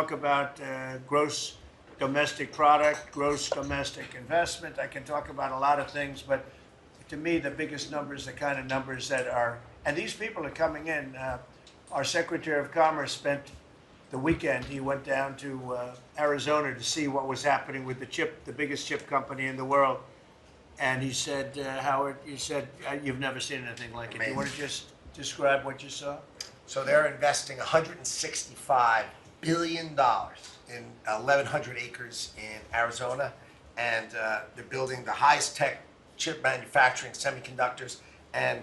talk about gross domestic product, gross domestic investment. I can talk about a lot of things, but to me, the biggest numbers, the kind of numbers that are, and these people are coming in. Our Secretary of Commerce spent the weekend. He went down to Arizona to see what was happening with the biggest chip company in the world. And he said, Howard, he said, you've never seen anything like it. Do you want to just describe what you saw? So they're investing $165 billion in 1,100 acres in Arizona, and they're building the highest tech chip manufacturing, semiconductors, and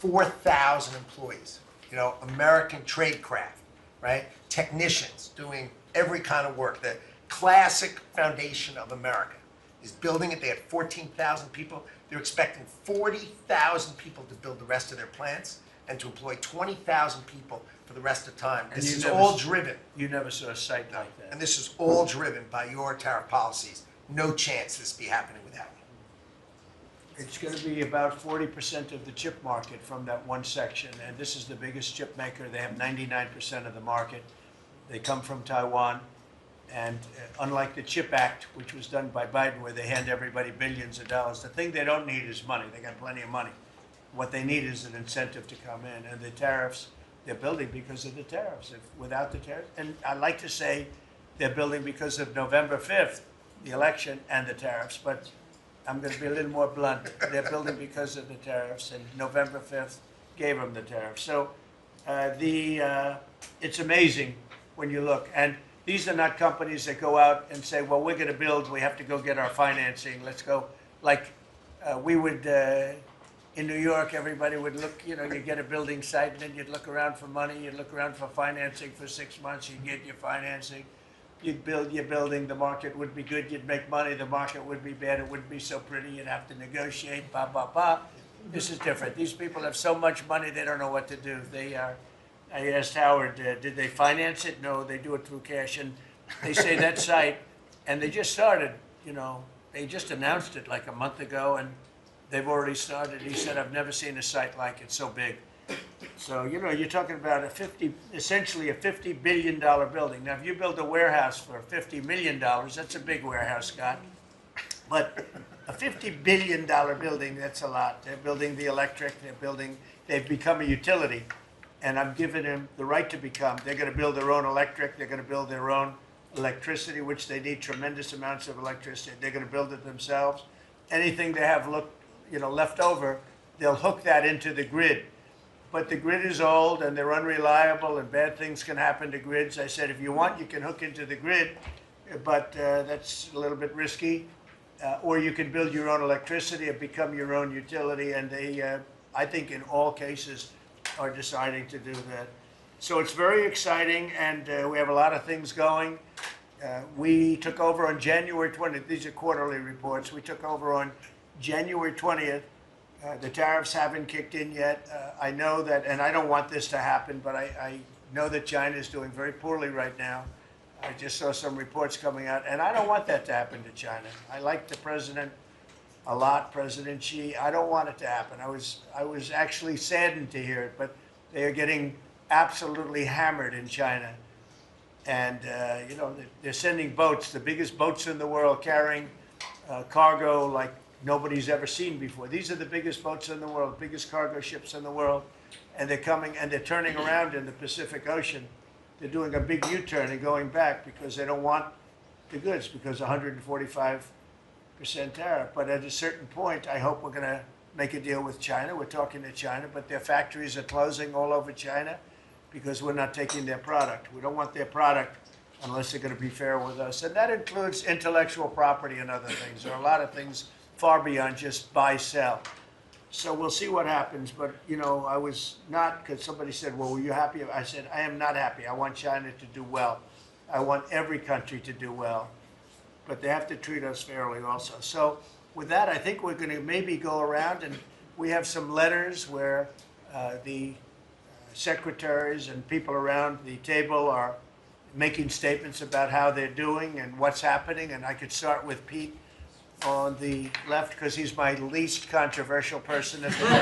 4,000 employees. You know, American tradecraft, right? Technicians doing every kind of work. The classic foundation of America is building it. They had 14,000 people. They're expecting 40,000 people to build the rest of their plants and to employ 20,000 people for the rest of the time. This is all driven. You never saw a site like that. And this is all driven by your tariff policies. No chance this be happening without you. It's going to be about 40% of the chip market from that one section, and this is the biggest chip maker. They have 99% of the market. They come from Taiwan, and unlike the CHIP Act, which was done by Biden, where they hand everybody billions of dollars, the thing they don't need is money. They got plenty of money. What they need is an incentive to come in, and the tariffs, they're building because of the tariffs. Without the tariffs, and I like to say they're building because of November 5th, the election, and the tariffs, but I'm going to be a little more blunt. They're building because of the tariffs, and November 5th gave them the tariffs. So it's amazing when you look. And these are not companies that go out and say, well, we're going to build, we have to go get our financing. Let's go. Like we would, in New York, everybody would look, you know, you get a building site, and then you'd look around for money, you'd look around for financing for 6 months, you'd get your financing. You'd build your building, the market would be good, you'd make money, the market would be bad, it wouldn't be so pretty, you'd have to negotiate, blah, blah, blah. This is different. These people have so much money, they don't know what to do. I asked Howard, did they finance it? No, they do it through cash. And they say that site, and they just started, you know, they just announced it like a month ago, and they've already started. He said, I've never seen a site like it, so big. So, you know, you're talking about essentially a $50 billion building. Now, if you build a warehouse for $50 million, that's a big warehouse, Scott. But a $50 billion building, that's a lot. They're building the electric, they've become a utility. And I'm giving them the right to become. They're going to build their own electric, they're going to build their own electricity, which they need tremendous amounts of electricity. They're going to build it themselves. Anything they have left over, they'll hook that into the grid. But the grid is old and they're unreliable and bad things can happen to grids. I said, if you want, you can hook into the grid, but that's a little bit risky. Or you can build your own electricity and become your own utility. And they, I think in all cases, are deciding to do that. So it's very exciting, and we have a lot of things going. We took over on January 20th. These are quarterly reports. We took over on January 20th. The tariffs haven't kicked in yet. I know that, and I don't want this to happen, but I know that China is doing very poorly right now. I just saw some reports coming out, and I don't want that to happen to China. I like the president a lot, President Xi. I don't want it to happen. I was actually saddened to hear it, but they are getting absolutely hammered in China. And, you know, they're sending boats, the biggest boats in the world, carrying cargo like nobody's ever seen before. These are the biggest boats in the world, biggest cargo ships in the world. And they're coming and they're turning around in the Pacific Ocean. They're doing a big U-turn and going back because they don't want the goods, because 145% tariff. But at a certain point, I hope we're going to make a deal with China. We're talking to China, but their factories are closing all over China because we're not taking their product. We don't want their product unless they're going to be fair with us. And that includes intellectual property and other things. There are a lot of things far beyond just buy, sell. So we'll see what happens. But, you know, I was not, because somebody said, well, were you happy? I said, I am not happy. I want China to do well. I want every country to do well. But they have to treat us fairly also. So with that, I think we're going to maybe go around, and we have some letters where the secretaries and people around the table are making statements about how they're doing and what's happening. And I could start with Pete on the left, because he's my least controversial person at the moment.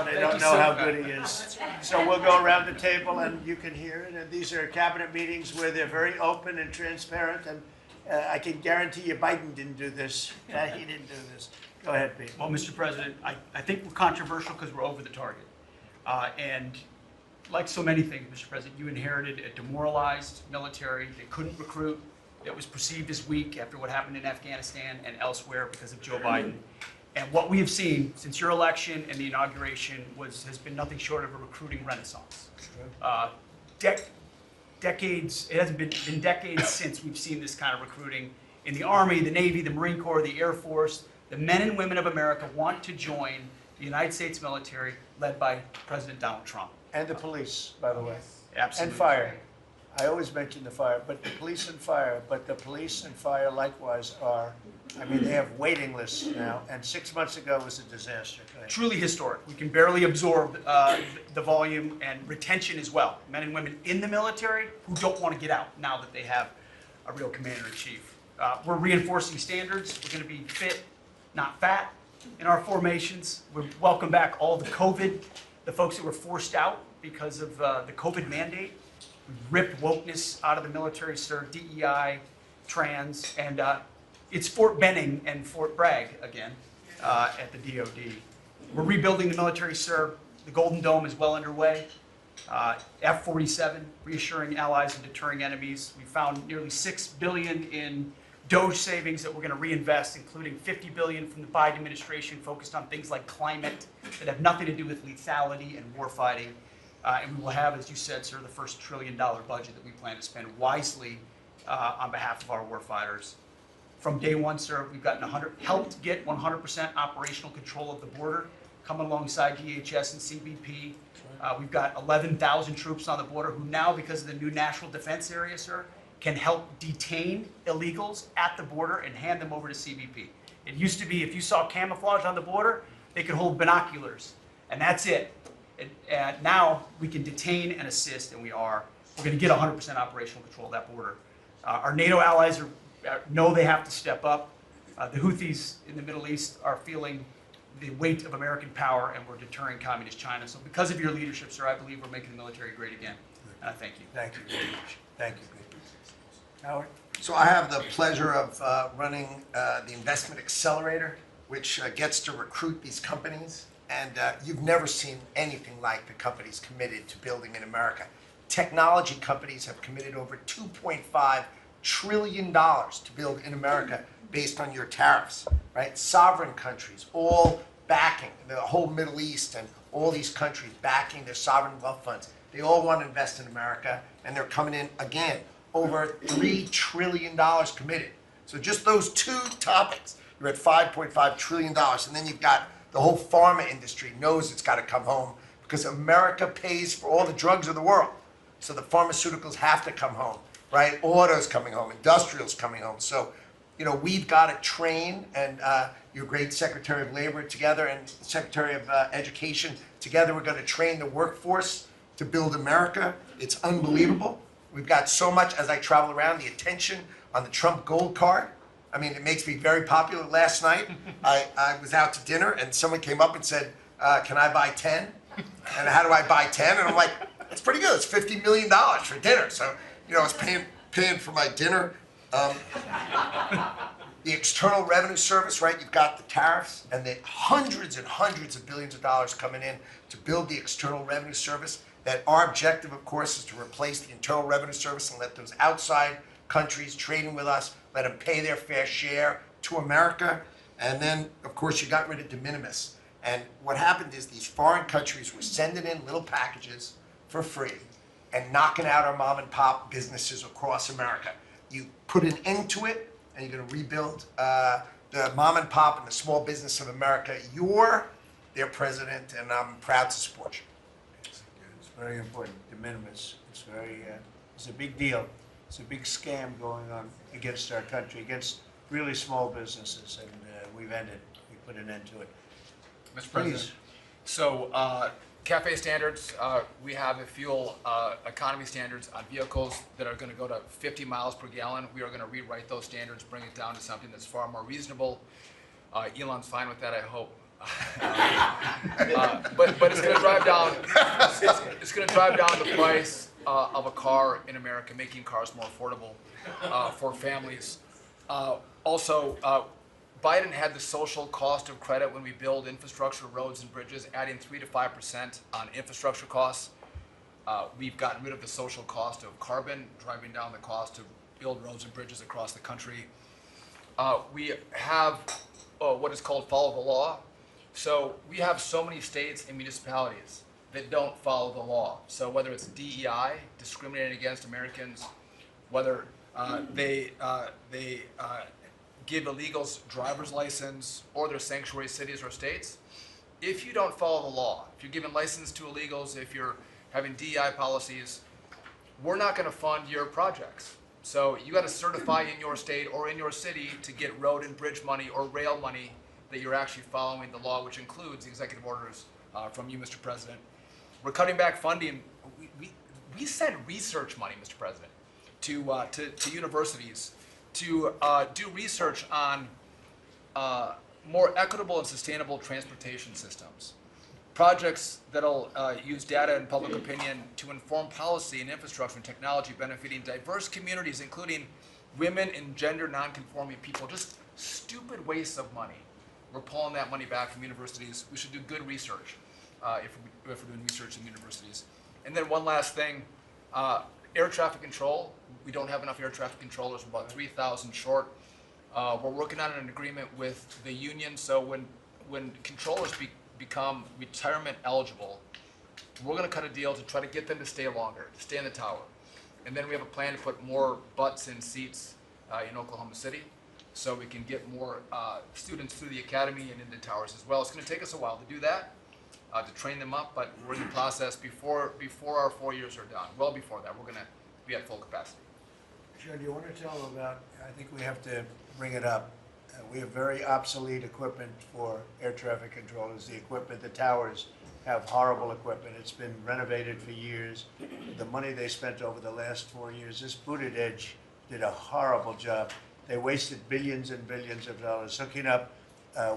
No, they don't know how good he is. So we'll go around the table and you can hear it. And these are cabinet meetings where they're very open and transparent. And I can guarantee you Biden didn't do this. He didn't do this. Go ahead, Pete. Well, Mr. President, I think we're controversial because we're over the target. And like so many things, Mr. President, you inherited a demoralized military that couldn't recruit, that was perceived as weak after what happened in Afghanistan and elsewhere because of Joe Biden. And what we have seen since your election and the inauguration has been nothing short of a recruiting renaissance. Decades, it hasn't been decades since we've seen this kind of recruiting in the Army, the Navy, the Marine Corps, the Air Force. The men and women of America want to join the United States military led by President Donald Trump. And the police, by the way. Absolutely. And fire. I always mention the fire, but the police and fire, likewise are, I mean, they have waiting lists now, and 6 months ago was a disaster. Truly historic. We can barely absorb the volume and retention as well. Men and women in the military who don't want to get out now that they have a real commander-in-chief. We're reinforcing standards. We're going to be fit, not fat, in our formations. We welcome back all the folks that were forced out because of the COVID mandate. We've ripped wokeness out of the military, sir, DEI, trans, and it's Fort Benning and Fort Bragg again at the DOD. We're rebuilding the military, sir. The Golden Dome is well underway. F-47, reassuring allies and deterring enemies. We found nearly $6 billion in DOGE savings that we're going to reinvest, including $50 billion from the Biden administration focused on things like climate that have nothing to do with lethality and warfighting. And we will have, as you said, sir, the first $1 trillion budget that we plan to spend wisely on behalf of our warfighters. From day one, sir, we've helped get 100% operational control of the border, coming alongside DHS and CBP. We've got 11,000 troops on the border who now, because of the new national defense area, sir, can help detain illegals at the border and hand them over to CBP. It used to be if you saw camouflage on the border, they could hold binoculars, and that's it. And now we can detain and assist, and we are. We're going to get 100% operational control of that border. Our NATO allies know they have to step up. The Houthis in the Middle East are feeling the weight of American power, and we're deterring communist China. So because of your leadership, sir, I believe we're making the military great again. And I thank you. Thank you very much. Thank you. Howard? So I have the pleasure of running the Investment Accelerator, which gets to recruit these companies. And you've never seen anything like the companies committed to building in America. Technology companies have committed over $2.5 trillion to build in America based on your tariffs, right? Sovereign countries, all backing, the whole Middle East and all these countries backing their sovereign wealth funds. They all want to invest in America, and they're coming in, again, over $3 trillion committed. So just those two topics, you're at $5.5 trillion, and then you've got the whole pharma industry knows it's got to come home because America pays for all the drugs of the world. So the pharmaceuticals have to come home, right? Autos coming home, industrials coming home. So, you know, we've got to train, and your great Secretary of Labor together and Secretary of Education together, we're going to train the workforce to build America. It's unbelievable. We've got so much, as I travel around, the attention on the Trump Gold Card. I mean, it makes me very popular. Last night, I was out to dinner, and someone came up and said, can I buy 10? And how do I buy 10? And I'm like, it's pretty good. It's $50 million for dinner. So, you know, I was paying for my dinner. The External Revenue Service, right? You've got the tariffs and the hundreds and hundreds of billions of dollars coming in to build the External Revenue Service. That our objective, of course, is to replace the Internal Revenue Service and let those outside countries trading with us, let them pay their fair share to America. And then, of course, you got rid of de minimis. And what happened is these foreign countries were sending in little packages for free and knocking out our mom and pop businesses across America. You put an end to it, and you're going to rebuild the mom and pop and the small business of America. You're their president, and I'm proud to support you. It's very important. De minimis. It's a big deal. It's a big scam going on against our country, against really small businesses, and we put an end to it. Mr. President. Please. So, CAFE standards, we have a fuel economy standards on vehicles that are going to go to 50 miles per gallon. We are going to rewrite those standards, bring it down to something that's far more reasonable. Elon's fine with that, I hope. But it's going to drive down. It's going to drive down the price of a car in America, making cars more affordable for families. Also, Biden had the social cost of credit when we build infrastructure, roads, and bridges, adding 3 to 5% on infrastructure costs. We've gotten rid of the social cost of carbon, driving down the cost to build roads and bridges across the country. We have what is called follow the law. So we have so many states and municipalities that don't follow the law. So whether it's DEI, discriminating against Americans, whether they give illegals driver's license, or they're sanctuary cities or states, if you don't follow the law, if you're giving license to illegals, if you're having DEI policies, we're not going to fund your projects. So you got to certify in your state or in your city to get road and bridge money or rail money that you're actually following the law, which includes the executive orders from you, Mr. President. We're cutting back funding. We send research money, Mr. President, to universities to do research on more equitable and sustainable transportation systems. Projects that'll use data and public opinion to inform policy and infrastructure and technology benefiting diverse communities, including women and gender non-conforming people. Just stupid wastes of money. We're pulling that money back from universities. We should do good research if we're doing research in universities. And then one last thing, air traffic control. We don't have enough air traffic controllers. We're about 3,000 short. We're working on an agreement with the union, so when controllers become retirement eligible, we're going to cut a deal to try to get them to stay longer, to stay in the tower. And then we have a plan to put more butts in seats in Oklahoma City, so we can get more students through the academy and into towers as well. It's going to take us a while to do that, to train them up, but we're in the process before our 4 years are done. Well before that, we're going to be at full capacity. John, do you want to tell them about, I think we have to bring it up, we have very obsolete equipment for air traffic controllers. The equipment, the towers have horrible equipment. It's been renovated for years. The money they spent over the last 4 years, this Booted Edge did a horrible job. They wasted billions and billions of dollars hooking up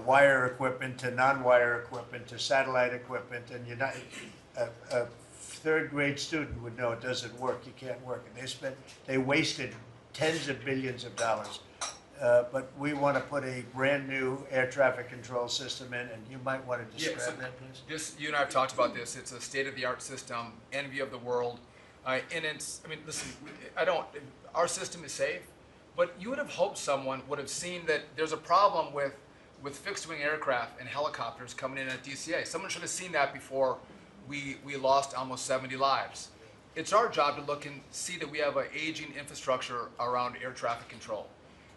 wire equipment to non-wire equipment to satellite equipment, and you're not, a third-grade student would know it doesn't work. You can't work. And they wasted tens of billions of dollars. But we want to put a brand new air traffic control system in, and you might want to describe that, please. You and I have talked about this. It's a state-of-the-art system, envy of the world, and listen, our system is safe, but you would have hoped someone would have seen that there's a problem with fixed-wing aircraft and helicopters coming in at DCA. Someone should have seen that before we lost almost 70 lives. It's our job to look and see that we have an aging infrastructure around air traffic control.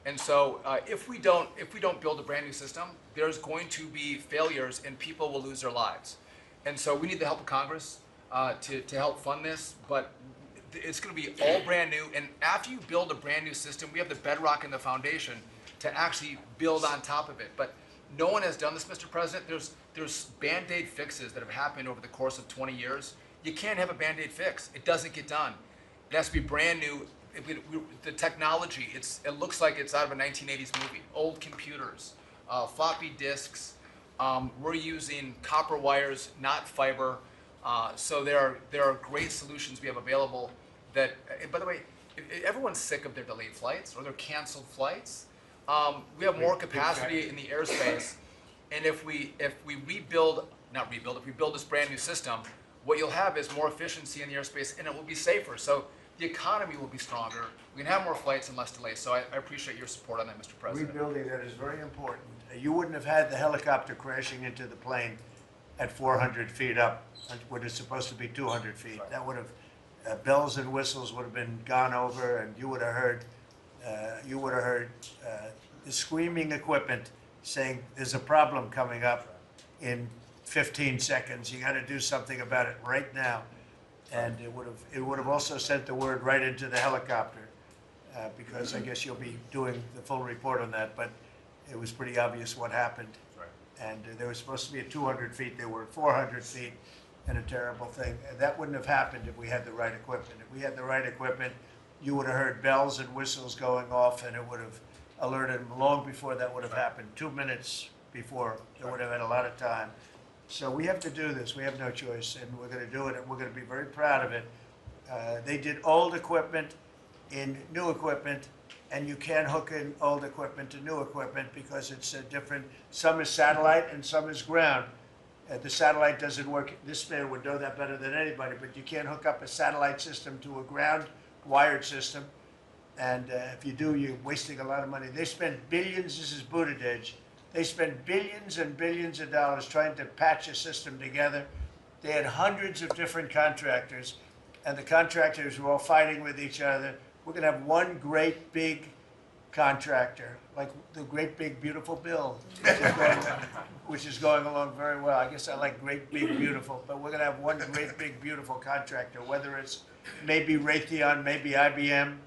And so if we don't build a brand new system, there's going to be failures and people will lose their lives. And so we need the help of Congress to help fund this, but it's going to be all brand new. And after you build a brand new system, we have the bedrock and the foundation to actually build on top of it. But no one has done this, Mr. President. There's Band-Aid fixes that have happened over the course of 20 years. You can't have a Band-Aid fix. It doesn't get done. It has to be brand new. The technology, it looks like it's out of a 1980s movie. Old computers, floppy disks. We're using copper wires, not fiber. So there are great solutions we have available that, by the way, everyone's sick of their delayed flights or their canceled flights. We have more capacity in the airspace, and if we build this brand new system, what you'll have is more efficiency in the airspace, and it will be safer. So the economy will be stronger. We can have more flights and less delays. So I appreciate your support on that, Mr. President. Rebuilding that is very important. You wouldn't have had the helicopter crashing into the plane at 400 feet up when it's supposed to be 200 feet. Right. That would have, bells and whistles would have been gone over, and you would have heard the screaming equipment saying there's a problem coming up in 15 seconds. You got to do something about it right now. And it would have also sent the word right into the helicopter, because I guess you'll be doing the full report on that, but it was pretty obvious what happened. Right. And they were supposed to be at 200 feet, they were at 400 feet, and a terrible thing. And that wouldn't have happened if we had the right equipment. If we had the right equipment, you would have heard bells and whistles going off, and it would have alerted them long before that would have happened. 2 minutes before. They would have had a lot of time. So we have to do this. We have no choice, and we're going to do it, and we're going to be very proud of it. They did old equipment in new equipment, and you can't hook in old equipment to new equipment because it's different. Some is satellite and some is ground. The satellite doesn't work. This man would know that better than anybody, but you can't hook up a satellite system to a ground wired system. And if you do, you're wasting a lot of money. They spend billions. This is Buttigieg. They spent billions and billions of dollars trying to patch a system together. They had hundreds of different contractors, and the contractors were all fighting with each other. We're going to have one great big contractor, like the great big beautiful bill, which is going along very well. I guess I like great big beautiful, but we're going to have one great big beautiful contractor, whether it's maybe Raytheon, maybe IBM,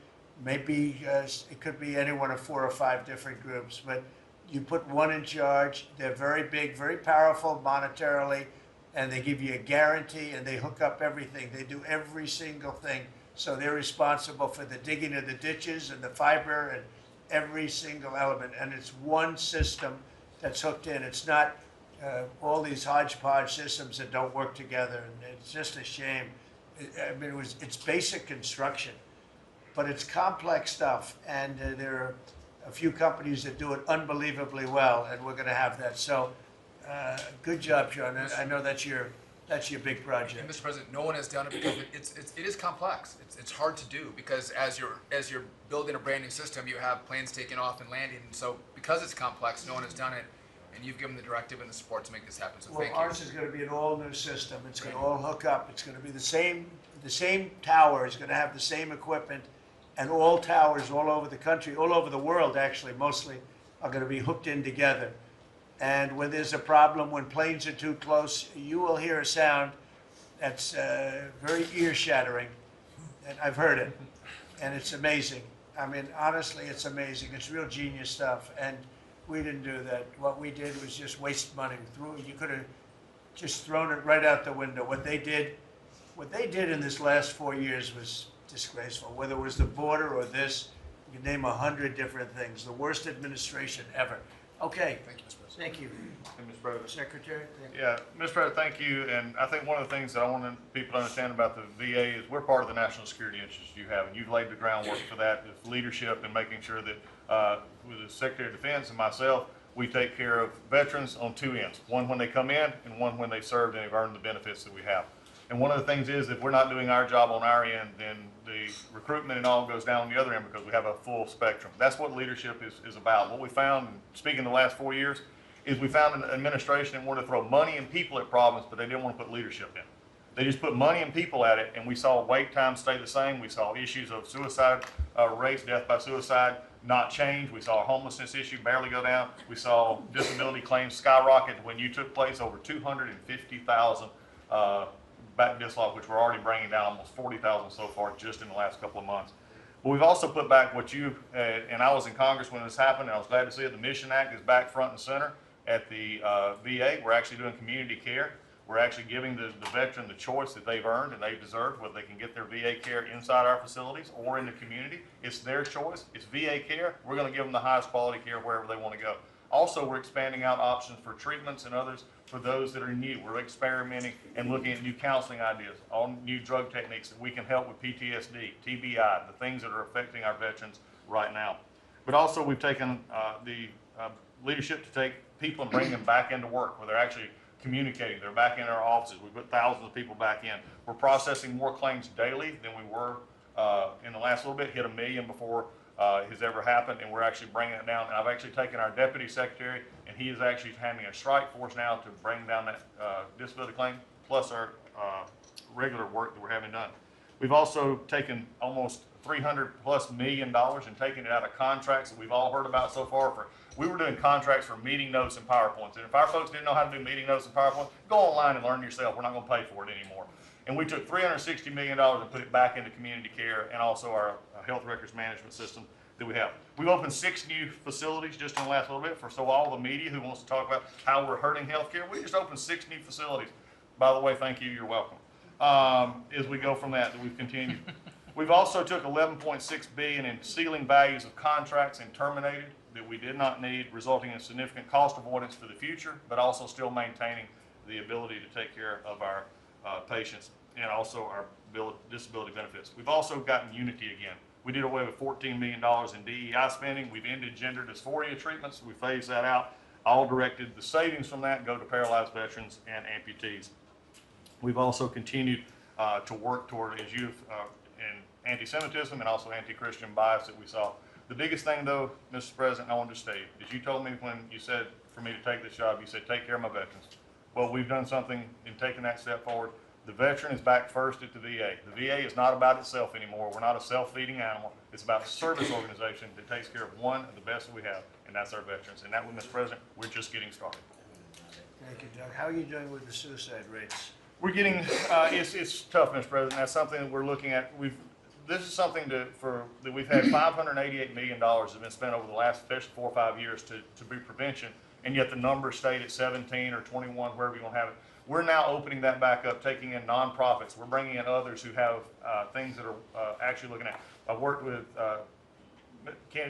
maybe it could be any one of 4 or 5 different groups, but you put one in charge. They're very big, very powerful monetarily, and they give you a guarantee, and they hook up everything. They do every single thing. So they're responsible for the digging of the ditches and the fiber and every single element. And it's one system that's hooked in. It's not all these hodgepodge systems that don't work together. And it's just a shame. I mean, it's basic construction, but it's complex stuff. And there are a few companies that do it unbelievably well, and we're going to have that. So good job, Sean. I know that's your big project. And Mr. President, no one has done it because it is complex. It's hard to do because as you're building a brand new system, you have planes taking off and landing. And so because it's complex, no one has done it, and you've given the directive and the support to make this happen. So thank you. Well, ours is going to be an all-new system. It's going to all hook up. It's going to be the same tower is going to have the same equipment, and all towers all over the country, all over the world actually, mostly, are going to be hooked in together. And when there's a problem, when planes are too close, you will hear a sound that's very ear-shattering. And I've heard it, and it's amazing. I mean, honestly, it's amazing. It's real genius stuff, and we didn't do that. What we did was just waste money. You could have just thrown it right out the window. What they did in this last 4 years was disgraceful. Whether it was the border or this, you can name 100 different things. The worst administration ever. Okay. Thank you, Mr. President. Thank you. Mr. President. Secretary? Thank you. Yeah, Mr. President, thank you. And I think one of the things that I want people to understand about the VA is we're part of the national security interests you have, and you've laid the groundwork for that with leadership and making sure that with the Secretary of Defense and myself, we take care of veterans on 2 ends, one when they come in and one when they served and have earned the benefits that we have. And one of the things is if we're not doing our job on our end, then the recruitment and all goes down on the other end because we have a full spectrum. That's what leadership is about. What we found, speaking the last 4 years, is we found an administration that wanted to throw money and people at problems, but they didn't want to put leadership in. They just put money and people at it, and we saw wait times stay the same. We saw issues of suicide rates, death by suicide, not change. We saw a homelessness issue barely go down. We saw disability claims skyrocket when you took place over 250,000 back dislodge, which we're already bringing down almost 40,000 so far just in the last couple of months. But we've also put back what you, and I was in Congress when this happened, and I was glad to see it. The Mission Act is back front and center at the VA. We're actually doing community care. We're actually giving the veteran the choice that they've earned and they've deserved, whether they can get their VA care inside our facilities or in the community. It's their choice. It's VA care. We're going to give them the highest quality care wherever they want to go. Also, we're expanding out options for treatments and others for those that are new. We're experimenting and looking at new counseling ideas, all new drug techniques that we can help with PTSD, TBI, the things that are affecting our veterans right now. But also, we've taken the leadership to take people and bring them back into work where they're actually communicating. They're back in our offices. We put thousands of people back in. We're processing more claims daily than we were in the last little bit, hit 1 million before has ever happened, and we're actually bringing it down. And I've actually taken our deputy secretary, and he is actually handling a strike force now to bring down that disability claim, plus our regular work that we're having done. We've also taken almost $300+ million and taken it out of contracts that we've all heard about so far. We were doing contracts for meeting notes and PowerPoints, and if our folks didn't know how to do meeting notes and PowerPoints, go online and learn yourself. We're not going to pay for it anymore. And we took $360 million and put it back into community care and also our health records management system that we have. We've opened 6 new facilities just in the last little bit so all the media who wants to talk about how we're hurting healthcare, we just opened 6 new facilities. By the way, thank you, you're welcome. As we go from that we've continued. We've also took $11.6 billion in ceiling values of contracts and terminated that we did not need, resulting in significant cost avoidance for the future, but also still maintaining the ability to take care of our patients and also our disability benefits. We've also gotten unity again. We did away with $14 million in DEI spending. We've ended gender dysphoria treatments. We phased that out. All directed the savings from that go to paralyzed veterans and amputees. We've also continued to work toward, as you've, in anti-Semitism and also anti-Christian bias that we saw. The biggest thing, though, Mr. President, I wanted to state, is you told me when you said for me to take this job, you said, take care of my veterans. Well, we've done something in taking that step forward. The veteran is back first at the VA. The VA is not about itself anymore. We're not a self-feeding animal. It's about a service organization that takes care of one of the best that we have, and that's our veterans. And that one, Mr. President, we're just getting started. Thank you, Doug. How are you doing with the suicide rates? We're getting, it's tough, Mr. President. That's something that we're looking at. This is something that we've had $588 million that's been spent over the last 4 or 5 years to be prevention, and yet the numbers stayed at 17 or 21, wherever you want to have it. We're now opening that back up, taking in nonprofits. We're bringing in others who have things that are actually looking at. I've worked with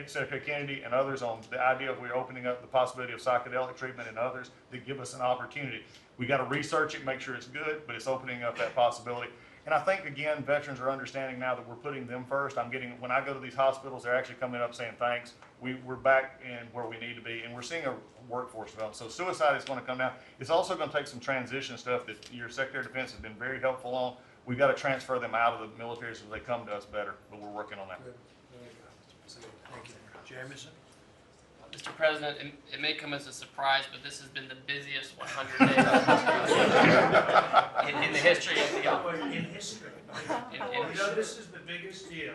Secretary Kennedy and others on the idea of we're opening up the possibility of psychedelic treatment and others that give us an opportunity. We got to research it, make sure it's good, but it's opening up that possibility. And I think, again, veterans are understanding now that we're putting them first. When I go to these hospitals, they're actually coming up saying thanks. We're back in where we need to be, and we're seeing a workforce develop. So suicide is going to come down. It's also going to take some transition stuff that your Secretary of Defense has been very helpful on. We've got to transfer them out of the military so they come to us better, but we're working on that. Thank you. Jameson? Mr. President, it may come as a surprise, but this has been the busiest 100 days in the history of the office. In history. In You know, this is the biggest deal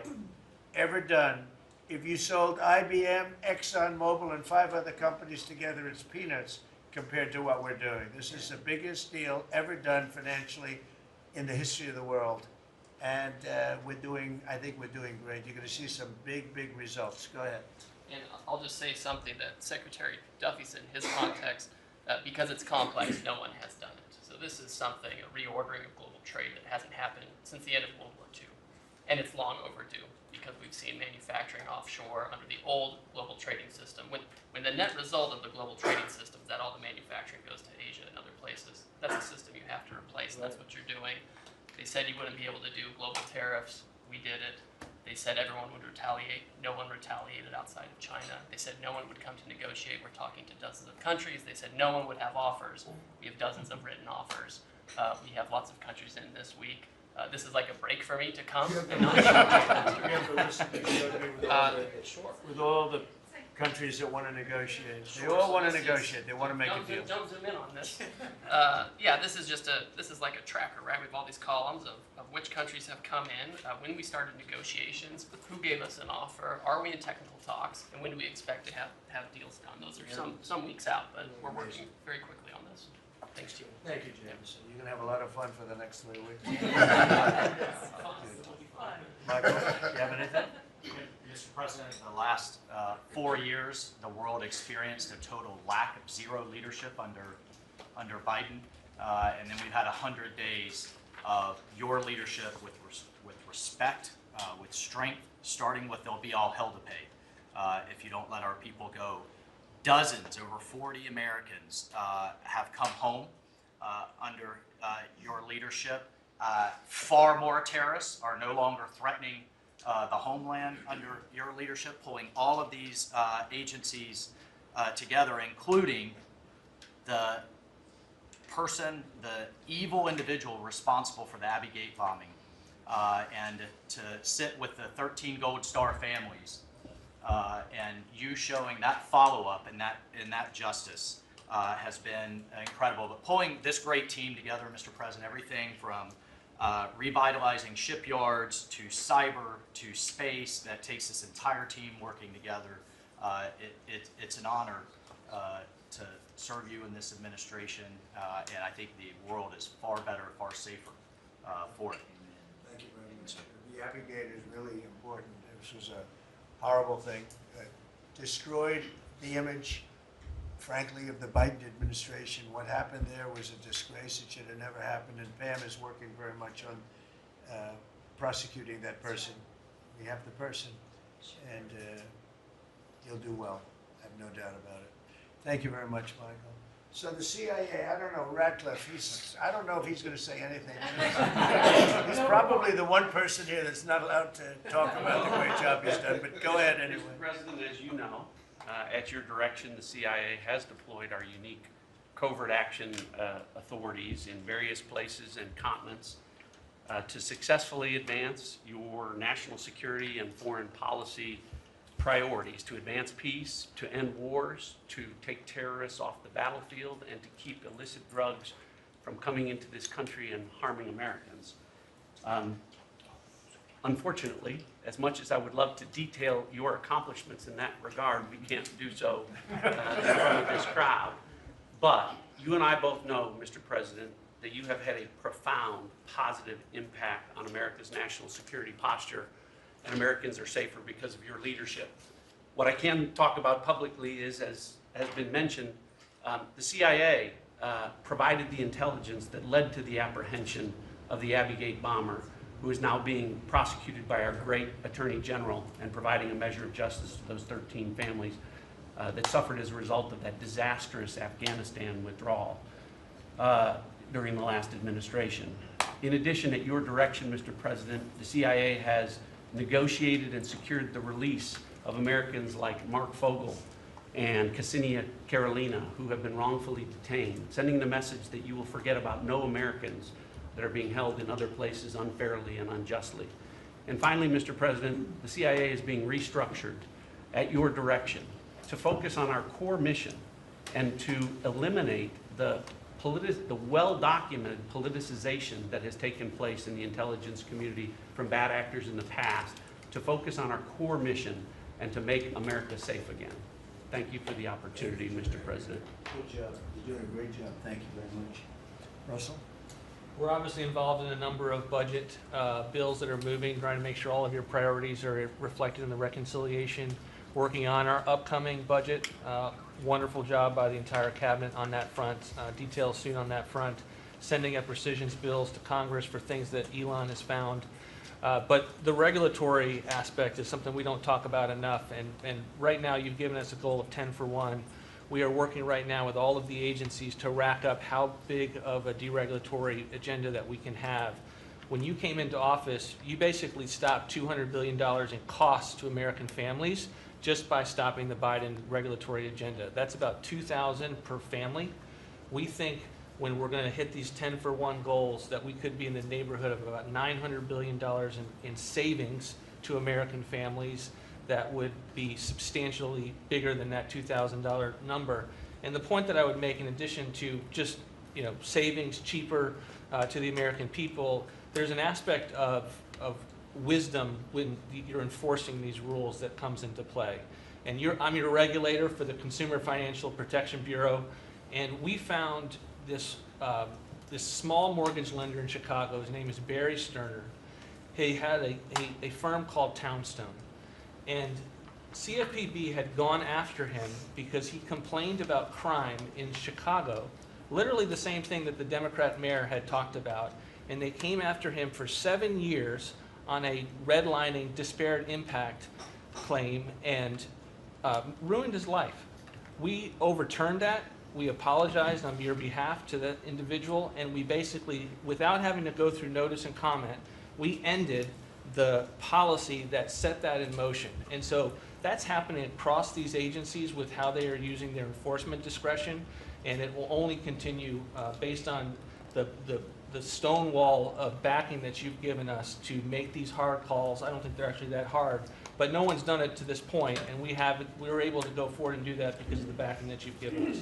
ever done. If you sold IBM, ExxonMobil, and 5 other companies together, it's peanuts compared to what we're doing. This is the biggest deal ever done financially in the history of the world. And I think we're doing great. You're going to see some big, big results. Go ahead. And I'll just say something that Secretary Duffy said in his context, because it's complex, no one has done it. So this is something, a reordering of global trade that hasn't happened since the end of World War II. And it's long overdue because we've seen manufacturing offshore under the old global trading system. When the net result of the global trading system is that all the manufacturing goes to Asia and other places, that's a system you have to replace, and that's what you're doing. They said you wouldn't be able to do global tariffs. We did it. They said everyone would retaliate. No one retaliated outside of China. They said no one would come to negotiate. We're talking to dozens of countries. They said no one would have offers. We have dozens of written offers. We have lots of countries in this week. This is like a break for me to come and not sure. With all the countries that want to negotiate. They all want to negotiate. They want to make a deal. Don't zoom in on this. Yeah, this is like a tracker, right? We have all these columns of which countries have come in, when we started negotiations, who gave us an offer, are we in technical talks, and when do we expect to have deals done? Those are some weeks out, but we're working very quickly on this. Thanks, Jim. Thank you, Jameson. You're going to have a lot of fun for the next 3 weeks. Michael, do you have anything? Mr. President, the last 4 years, the world experienced a total lack of zero leadership under Biden, and then we've had 100 days of your leadership with respect, with strength, starting with there'll be all hell to pay if you don't let our people go. Dozens, over 40 Americans have come home under your leadership. Far more terrorists are no longer threatening the homeland under your leadership, pulling all of these agencies together, including the evil individual responsible for the Abbey Gate bombing, and to sit with the 13 Gold Star families, and you showing that follow-up and that justice has been incredible. But pulling this great team together, Mr. President, everything from revitalizing shipyards to cyber to space, that takes this entire team working together. It's an honor to serve you in this administration, and I think the world is far better, far safer for it. Thank you very much. The Abbey Gate is really important. This was a horrible thing. Destroyed the image, frankly, of the Biden administration. What happened there was a disgrace. It should have never happened, and Pam is working very much on prosecuting that person. We have the person, and he'll do well. I have no doubt about it. Thank you very much, Michael. So the CIA, I don't know, Ratcliffe, I don't know if he's going to say anything. He's probably the one person here that's not allowed to talk about the great job he's done, but go ahead anyway. Mr. President, as you know, at your direction, the CIA has deployed our unique covert action authorities in various places and continents to successfully advance your national security and foreign policy priorities, to advance peace, to end wars, to take terrorists off the battlefield, and to keep illicit drugs from coming into this country and harming Americans. Unfortunately, as much as I would love to detail your accomplishments in that regard, we can't do so in front of this crowd. But you and I both know, Mr. President, that you have had a profound positive impact on America's national security posture, and Americans are safer because of your leadership. What I can talk about publicly is, as has been mentioned, the CIA provided the intelligence that led to the apprehension of the Abbey Gate bomber, who is now being prosecuted by our great Attorney General and providing a measure of justice to those 13 families that suffered as a result of that disastrous Afghanistan withdrawal during the last administration. In addition, at your direction, Mr. President, the CIA has negotiated and secured the release of Americans like Mark Fogel and Ksenia Karolina, who have been wrongfully detained, sending the message that you will forget about no Americans that are being held in other places unfairly and unjustly. And finally, Mr. President, the CIA is being restructured at your direction to focus on our core mission and to eliminate the well-documented politicization that has taken place in the intelligence community from bad actors in the past, to focus on our core mission and to make America safe again. Thank you for the opportunity, Mr. President. Good job. You're doing a great job. Thank you very much. Russell? We're obviously involved in a number of budget bills that are moving, trying to make sure all of your priorities are reflected in the reconciliation, working on our upcoming budget. Wonderful job by the entire cabinet on that front. Details soon on that front. Sending up rescissions bills to Congress for things that Elon has found. But the regulatory aspect is something we don't talk about enough. And right now you've given us a goal of 10 for 1. We are working right now with all of the agencies to rack up how big of a deregulatory agenda that we can have. When you came into office, you basically stopped $200 billion in costs to American families just by stopping the Biden regulatory agenda. That's about $2,000 per family. We think when we're going to hit these 10 for 1 goals that we could be in the neighborhood of about $900 billion in savings to American families that would be substantially bigger than that $2,000 number. And the point that I would make, in addition to just savings cheaper to the American people, there's an aspect of wisdom when you're enforcing these rules that comes into play. And I'm your regulator for the Consumer Financial Protection Bureau, and we found this small mortgage lender in Chicago. His name is Barry Sterner. He had a firm called Townstone, and CFPB had gone after him because he complained about crime in Chicago, literally the same thing that the Democrat mayor had talked about, and they came after him for 7 years on a redlining disparate impact claim and ruined his life. We overturned that. We apologized on your behalf to that individual, and we basically, without having to go through notice and comment, we ended the policy that set that in motion. And so that's happening across these agencies with how they are using their enforcement discretion, and it will only continue based on the stone wall of backing that you've given us to make these hard calls. I don't think they're actually that hard, but no one's done it to this point, and we were able to go forward and do that because of the backing that you've given us.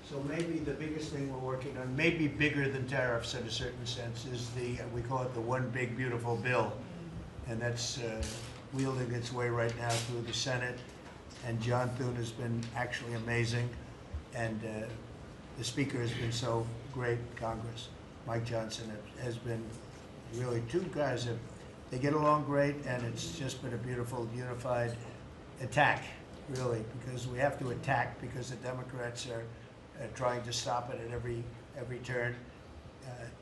So maybe the biggest thing we're working on, maybe bigger than tariffs in a certain sense, is we call it the one big beautiful bill. And that's wielding its way right now through the Senate. And John Thune has been actually amazing. And the Speaker has been so great, Congress. Mike Johnson has been really two guys that they get along great, and it's just been a beautiful unified attack, really, because we have to attack because the Democrats are trying to stop it at every turn.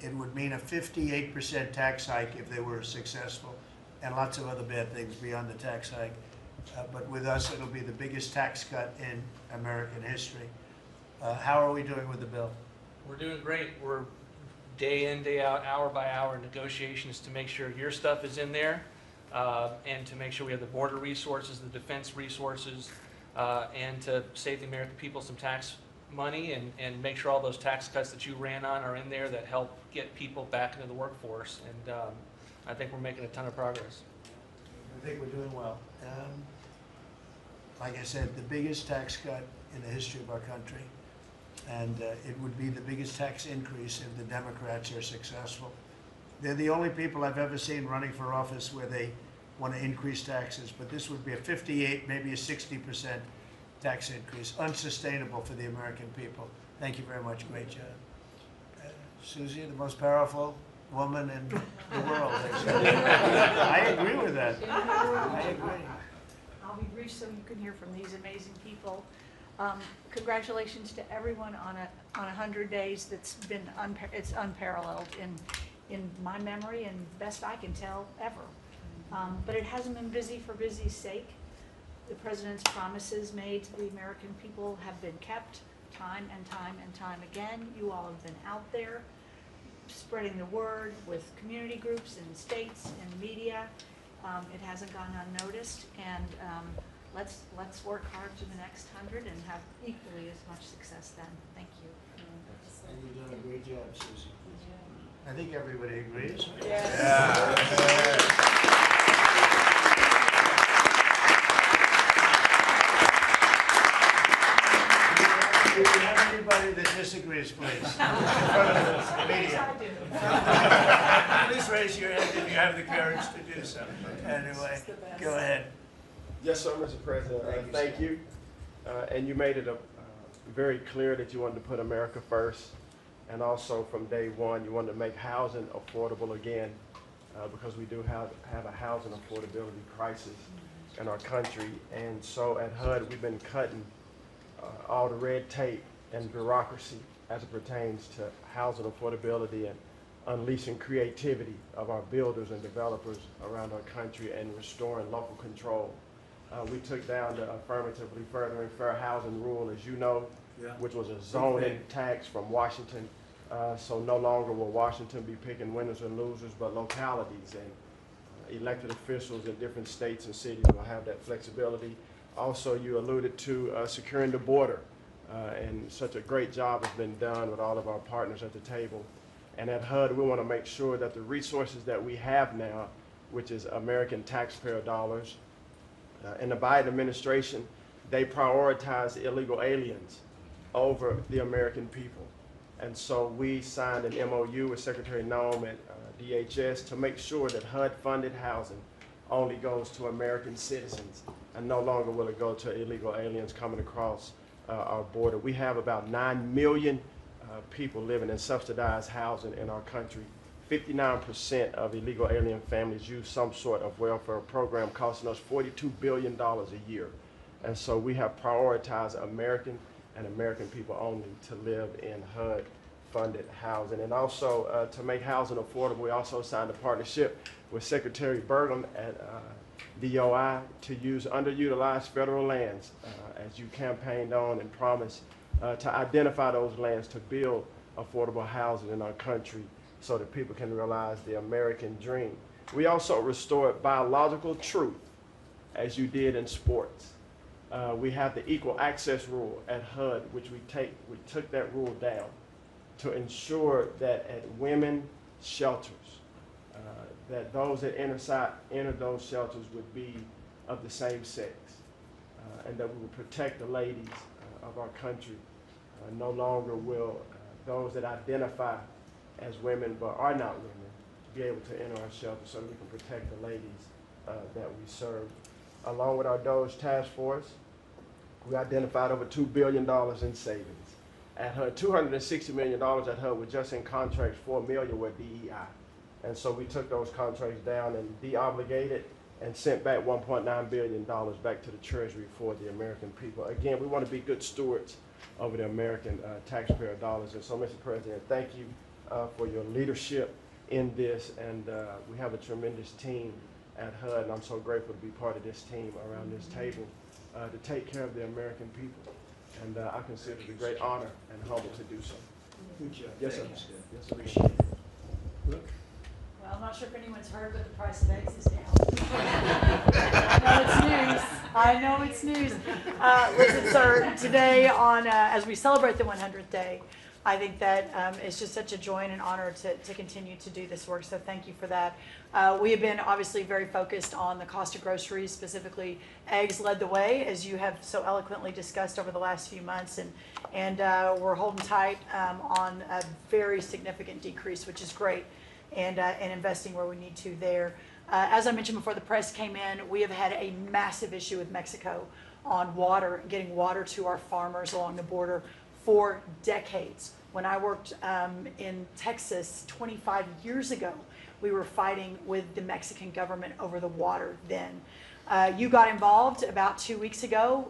It would mean a 58% tax hike if they were successful, and lots of other bad things beyond the tax hike. but with us, it'll be the biggest tax cut in American history. How are we doing with the bill? We're doing great. We're day in, day out, hour by hour negotiations to make sure your stuff is in there, and to make sure we have the border resources, the defense resources, and to save the American people some tax money and make sure all those tax cuts that you ran on are in there that help get people back into the workforce. And I think we're making a ton of progress. I think we're doing well. Like I said, the biggest tax cut in the history of our country, and it would be the biggest tax increase if the Democrats are successful. They're the only people I've ever seen running for office where they want to increase taxes, but this would be a 58, maybe a 60% tax increase, unsustainable for the American people. Thank you very much. Great job. Susie, the most powerful woman in the world. I agree with that. I agree. I'll be brief so you can hear from these amazing people. Congratulations to everyone on 100 days. That's been it's unparalleled in my memory and best I can tell ever. But it hasn't been busy for busy's sake. The president's promises made to the American people have been kept time and time and time again. You all have been out there spreading the word with community groups and states and media. It hasn't gone unnoticed, and let's work hard to the next 100 and have equally as much success then. Thank you. And you've done a great job, Susie. I think everybody agrees. If you have anybody that disagrees, please. In front of the media. Please raise your hand if you have the courage to do so. Anyway, go ahead. Yes, sir, Mr. President. Thank you, And you made it very clear that you wanted to put America first. And also from day one, you wanted to make housing affordable again, because we do have a housing affordability crisis in our country. And so at HUD, we've been cutting all the red tape and bureaucracy as it pertains to housing affordability and unleashing creativity of our builders and developers around our country and restoring local control. We took down the affirmatively furthering fair housing rule, as you know, which was a zoning tax from Washington. So no longer will Washington be picking winners and losers, but localities and elected officials in different states and cities will have that flexibility. Also, you alluded to securing the border, and such a great job has been done with all of our partners at the table. And at HUD, we want to make sure that the resources that we have now, which is American taxpayer dollars, in the Biden administration, they prioritize illegal aliens over the American people. And so we signed an MOU with Secretary Nome at DHS to make sure that HUD-funded housing only goes to American citizens, and no longer will it go to illegal aliens coming across our border. We have about 9 million people living in subsidized housing in our country. 59% of illegal alien families use some sort of welfare program, costing us $42 billion a year. And so we have prioritized American and American people only to live in HUD-funded housing. And also to make housing affordable, we also signed a partnership with Secretary Burgum at DOI to use underutilized federal lands, as you campaigned on and promised, to identify those lands to build affordable housing in our country so that people can realize the American dream. We also restored biological truth, as you did in sports. We have the equal access rule at HUD, which we took that rule down to ensure that at women's shelters, that those that enter those shelters would be of the same sex, and that we would protect the ladies of our country. No longer will those that identify as women but are not women be able to enter our shelter, so that we can protect the ladies that we serve. Along with our DOGE task force, we identified over $2 billion in savings. At HUD, $260 million at HUD were just in contracts, $4 million were DEI. And so we took those contracts down and de-obligated and sent back $1.9 billion back to the Treasury for the American people. Again, we want to be good stewards over the American taxpayer dollars. And so, Mr. President, thank you for your leadership in this. And we have a tremendous team at HUD, and I'm so grateful to be part of this team around this table to take care of the American people. And I consider it a great honor and humble to do so. Good job. Yes, sir. Thank you. Yes, sir. Appreciate it. Look. Well, I'm not sure if anyone's heard, but the price of eggs is down. I know it's news. I know it's news. Listen, sir, today on, as we celebrate the 100th day, I think that it's just such a joy and an honor to continue to do this work, so thank you for that. We have been obviously very focused on the cost of groceries, specifically eggs led the way, as you have so eloquently discussed over the last few months, and we're holding tight on a very significant decrease, which is great, and investing where we need to there. As I mentioned before the press came in, we have had a massive issue with Mexico on water, getting water to our farmers along the border for decades. When I worked in Texas 25 years ago, we were fighting with the Mexican government over the water then. You got involved about 2 weeks ago.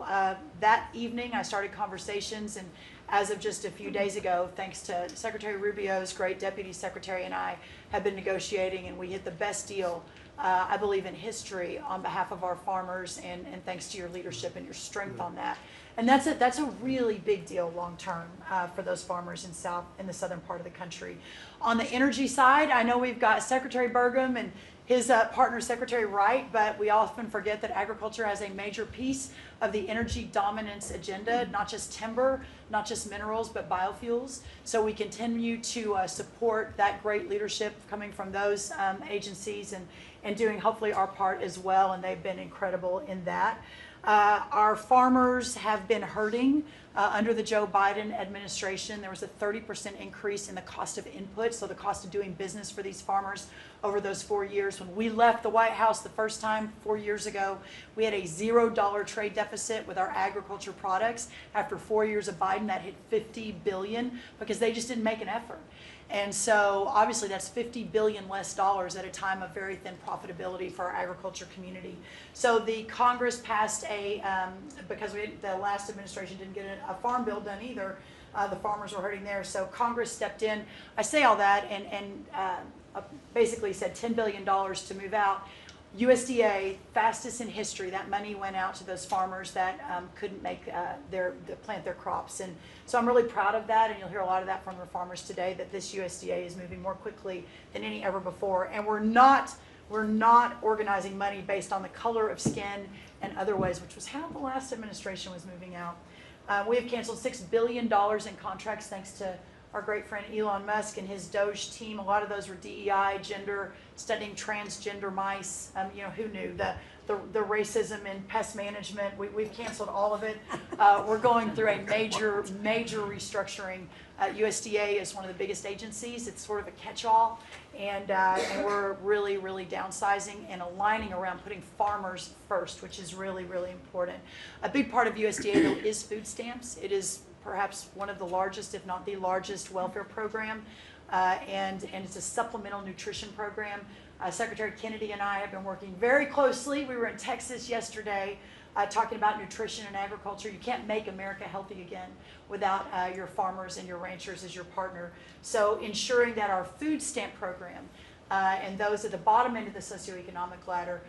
That evening I started conversations, and as of just a few days ago, thanks to Secretary Rubio's great deputy secretary and I have been negotiating, and we hit the best deal I believe in history on behalf of our farmers, and thanks to your leadership and your strength on that. And that's a really big deal long term for those farmers in the southern part of the country. On the energy side, I know we've got Secretary Burgum and his partner Secretary Wright, but we often forget that agriculture has a major piece of the energy dominance agenda, not just timber, not just minerals, but biofuels. So we continue to support that great leadership coming from those agencies and doing hopefully our part as well, and they've been incredible in that. Our farmers have been hurting under the Joe Biden administration. There was a 30% increase in the cost of input, so the cost of doing business for these farmers over those 4 years. When we left the White House the first time 4 years ago, we had a $0 trade deficit with our agriculture products. After 4 years of Biden, that hit $50 billion because they just didn't make an effort. And so obviously that's $50 billion less dollars at a time of very thin profitability for our agriculture community. So the Congress passed because the last administration didn't get a farm bill done either, the farmers were hurting there. So Congress stepped in. I say all that and basically said $10 billion to move out. USDA, fastest in history, that money went out to those farmers that couldn't make plant their crops. And so I'm really proud of that, and you'll hear a lot of that from the farmers today, that this USDA is moving more quickly than any ever before. And we're not organizing money based on the color of skin and other ways, which was how the last administration was moving out. We have canceled $6 billion in contracts thanks to our great friend Elon Musk and his Doge team. A lot of those were DEI, gender, studying transgender mice. Who knew? The racism and pest management, we've canceled all of it. We're going through a major restructuring. USDA is one of the biggest agencies. It's sort of a catch-all, and we're really downsizing and aligning around putting farmers first, which is really important. A big part of USDA, though, is food stamps. It is perhaps one of the largest, if not the largest, welfare program, and it's a supplemental nutrition program. Secretary Kennedy and I have been working very closely. We were in Texas yesterday talking about nutrition and agriculture. You can't make America healthy again without your farmers and your ranchers as your partner. So ensuring that our food stamp program and those at the bottom end of the socioeconomic ladder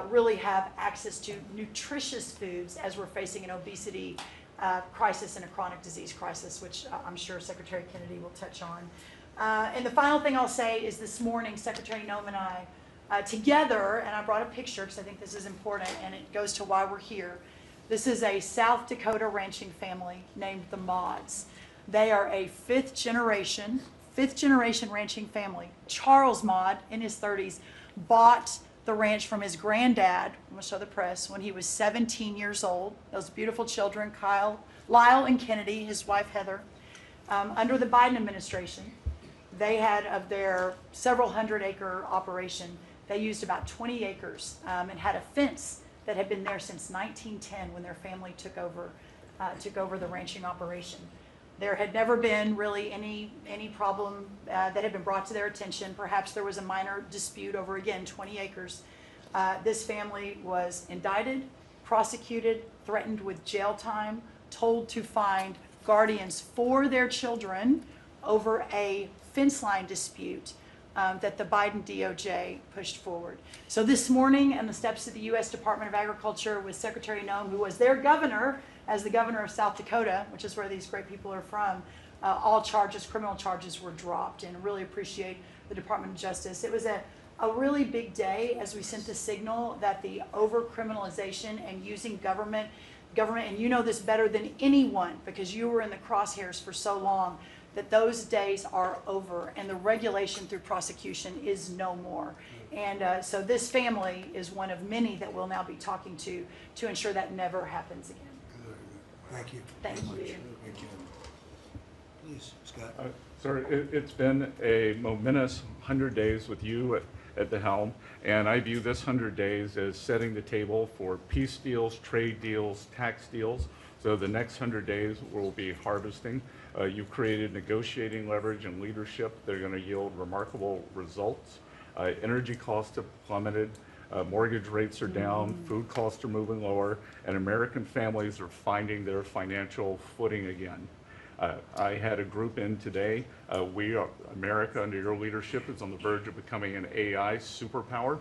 really have access to nutritious foods as we're facing an obesity crisis and a chronic disease crisis, which I'm sure Secretary Kennedy will touch on. And the final thing I'll say is this morning, Secretary Noem and I, together, and I brought a picture because I think this is important and it goes to why we're here. This is a South Dakota ranching family named the Mods. They are a fifth generation ranching family. Charles Mod, in his 30s, bought the ranch from his granddad, I'm going to show the press, when he was 17 years old. Those beautiful children, Lyle and Kennedy, his wife Heather. Under the Biden administration, they had, of their several hundred-acre operation, they used about 20 acres and had a fence that had been there since 1910 when their family took over the ranching operation. There had never been really any problem that had been brought to their attention. Perhaps there was a minor dispute over, again, 20 acres. This family was indicted, prosecuted, threatened with jail time, told to find guardians for their children over a fence line dispute. that the Biden DOJ pushed forward. So this morning, on the steps of the U.S. Department of Agriculture with Secretary Noem, who was their governor, as the governor of South Dakota, which is where these great people are from, all charges, criminal charges, were dropped, and really appreciate the Department of Justice. It was a really big day as we sent the signal that the over-criminalization and using government, and you know this better than anyone because you were in the crosshairs for so long, that those days are over and the regulation through prosecution is no more. And so this family is one of many that we'll now be talking to ensure that never happens again. Thank you. Thank you. Great job. Please, Scott. Sir, it's been a momentous 100 days with you at the helm, and I view this 100 days as setting the table for peace deals, trade deals, tax deals. So the next 100 days will be harvesting. You've created negotiating leverage and leadership that are going to yield remarkable results. Energy costs have plummeted, mortgage rates are down, food costs are moving lower, and American families are finding their financial footing again. I had a group in today. America, under your leadership, is on the verge of becoming an AI superpower,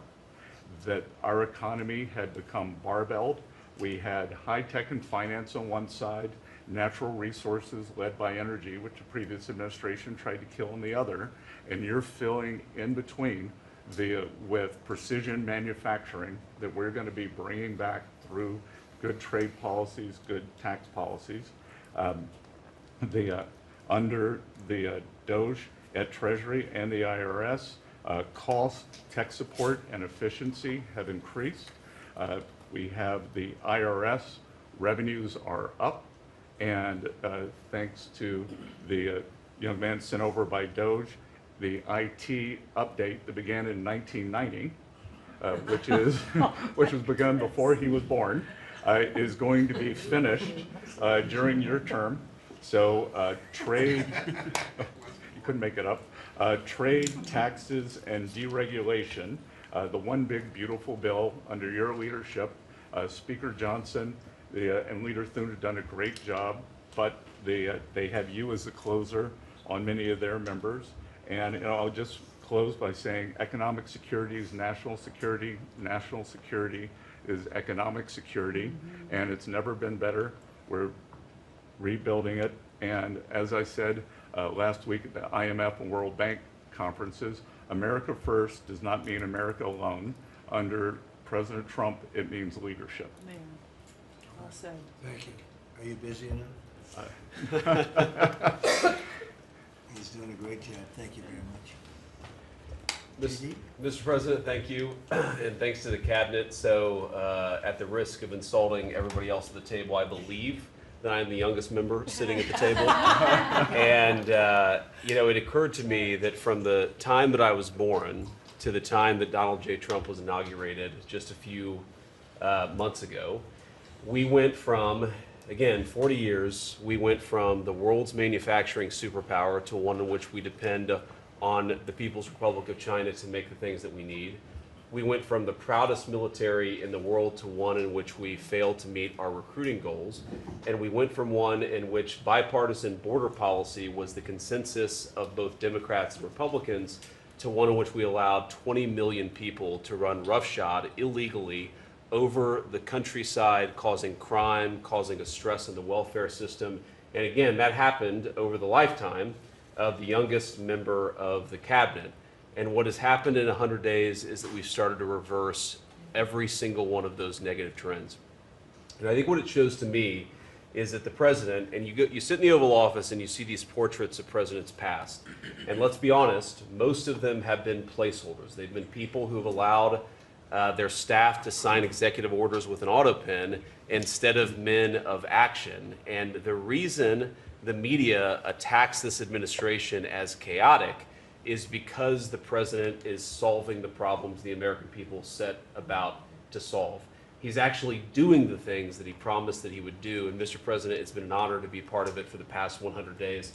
that our economy had become barbelled. We had high tech and finance on one side, natural resources led by energy, which the previous administration tried to kill on the other, and you're filling in between with precision manufacturing that we're going to be bringing back through good trade policies, good tax policies. Under the DOGE at Treasury and the IRS, cost, tech support, and efficiency have increased. We have the IRS revenues are up, and thanks to the young man sent over by DOGE, the IT update that began in 1990, which was begun before he was born, is going to be finished during your term. So trade, you couldn't make it up, trade, taxes, and deregulation, the one big beautiful bill under your leadership. Speaker Johnson and Leader Thune have done a great job, but they have you as the closer on many of their members. And I'll just close by saying economic security is national security is economic security, and it's never been better. We're rebuilding it, and as I said last week at the IMF and World Bank conferences, America first does not mean America alone. Under President Trump, it means leadership. Man, well said. Thank you. Are you busy enough? He's doing a great job. Thank you very much. Mr. President, thank you, and thanks to the cabinet. So at the risk of insulting everybody else at the table, I believe that I'm the youngest member sitting at the table. And it occurred to me that from the time that I was born to the time that Donald J. Trump was inaugurated just a few months ago, we went from, again, 40 years, we went from the world's manufacturing superpower to one in which we depend on the People's Republic of China to make the things that we need. We went from the proudest military in the world to one in which we failed to meet our recruiting goals. And we went from one in which bipartisan border policy was the consensus of both Democrats and Republicans to one in which we allowed 20 million people to run roughshod illegally over the countryside, causing crime, causing a stress in the welfare system. And again, that happened over the lifetime of the youngest member of the cabinet. And what has happened in 100 days is that we've started to reverse every single one of those negative trends. And I think what it shows to me is that the president, and you sit in the Oval Office and you see these portraits of presidents past, and let's be honest, most of them have been placeholders. They've been people who have allowed their staff to sign executive orders with an auto pen instead of men of action. And the reason the media attacks this administration as chaotic is because the president is solving the problems the American people set about to solve. He's actually doing the things that he promised that he would do. And Mr. President, it's been an honor to be part of it for the past 100 days.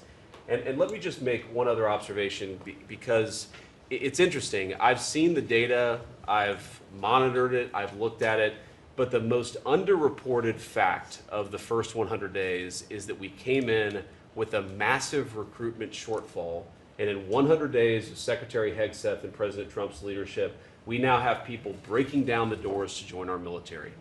And let me just make one other observation because it's interesting. I've seen the data, I've monitored it, I've looked at it, but the most underreported fact of the first 100 days is that we came in with a massive recruitment shortfall And in 100 days of Secretary Hegseth and President Trump's leadership, we now have people breaking down the doors to join our military.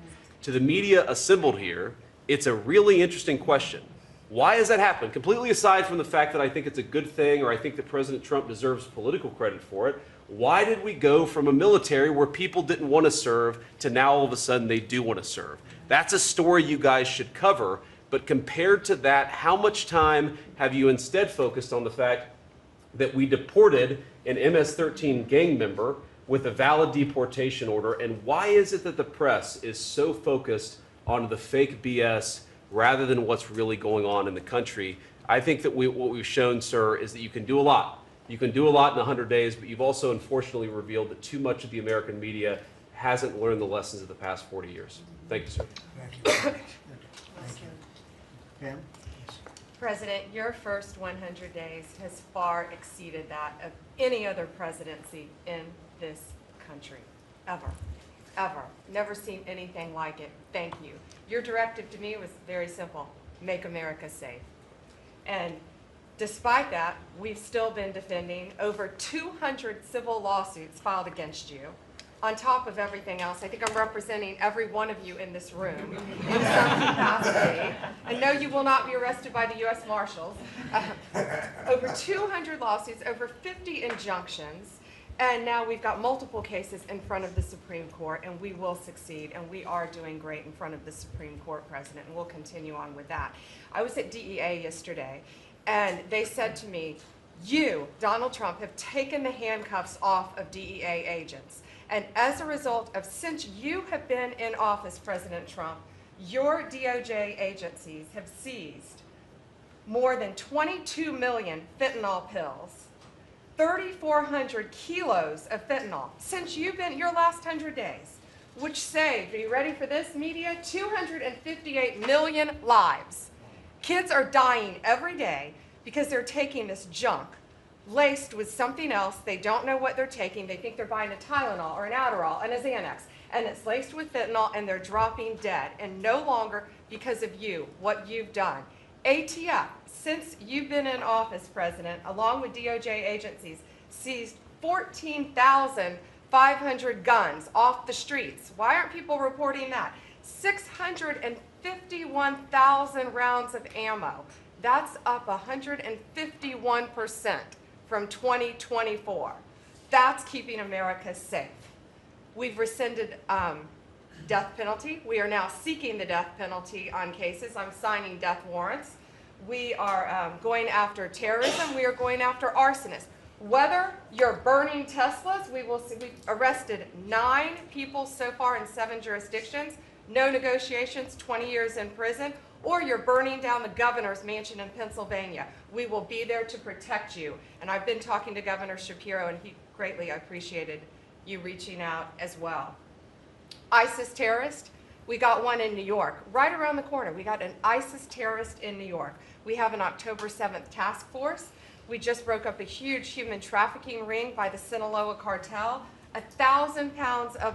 To the media assembled here, it's a really interesting question. Why has that happened? Completely aside from the fact that I think it's a good thing or I think that President Trump deserves political credit for it, why did we go from a military where people didn't want to serve to now all of a sudden they do want to serve? That's a story you guys should cover, but compared to that, how much time have you instead focused on the fact that we deported an MS-13 gang member with a valid deportation order, and why is it that the press is so focused on the fake BS rather than what's really going on in the country? I think that what we've shown, sir, is that you can do a lot. You can do a lot in 100 days, but you've also unfortunately revealed that too much of the American media hasn't learned the lessons of the past 40 years. Thank you, sir. Thank you. Thank you. Pam? President, your first 100 days has far exceeded that of any other presidency in this country, ever, ever. Never seen anything like it. Thank you. Your directive to me was very simple: make America safe. And despite that, we've still been defending over 200 civil lawsuits filed against you. On top of everything else, I think I'm representing every one of you in this room in some capacity. And no, you will not be arrested by the U.S. Marshals. Over 200 lawsuits, over 50 injunctions, and now we've got multiple cases in front of the Supreme Court, and we will succeed, and we are doing great in front of the Supreme Court, President, and we'll continue on with that. I was at DEA yesterday, and they said to me, you, Donald Trump, have taken the handcuffs off of DEA agents. And as a result of, since you have been in office, President Trump, your DOJ agencies have seized more than 22 million fentanyl pills, 3,400 kilos of fentanyl since you've been, your last 100 days, which saved, are you ready for this, media? 258 million lives. Kids are dying every day because they're taking this junk laced with something else. They don't know what they're taking. They think they're buying a Tylenol or an Adderall and a Xanax, and it's laced with fentanyl, and they're dropping dead. And no longer because of you, what you've done. ATF, since you've been in office, President, along with DOJ agencies, seized 14,500 guns off the streets. Why aren't people reporting that? 651,000 rounds of ammo. That's up 151% from 2024. That's keeping America safe. We've rescinded death penalty. We are now seeking the death penalty on cases. I'm signing death warrants. We are going after terrorism. We are going after arsonists. Whether you're burning Teslas, we've arrested 9 people so far in 7 jurisdictions, no negotiations, 20 years in prison, or you're burning down the governor's mansion in Pennsylvania. We will be there to protect you. And I've been talking to Governor Shapiro, and he greatly appreciated you reaching out as well. ISIS terrorist, we got one in New York, right around the corner. We got an ISIS terrorist in New York. We have an October 7th task force. We just broke up a huge human trafficking ring by the Sinaloa cartel. 1,000 pounds of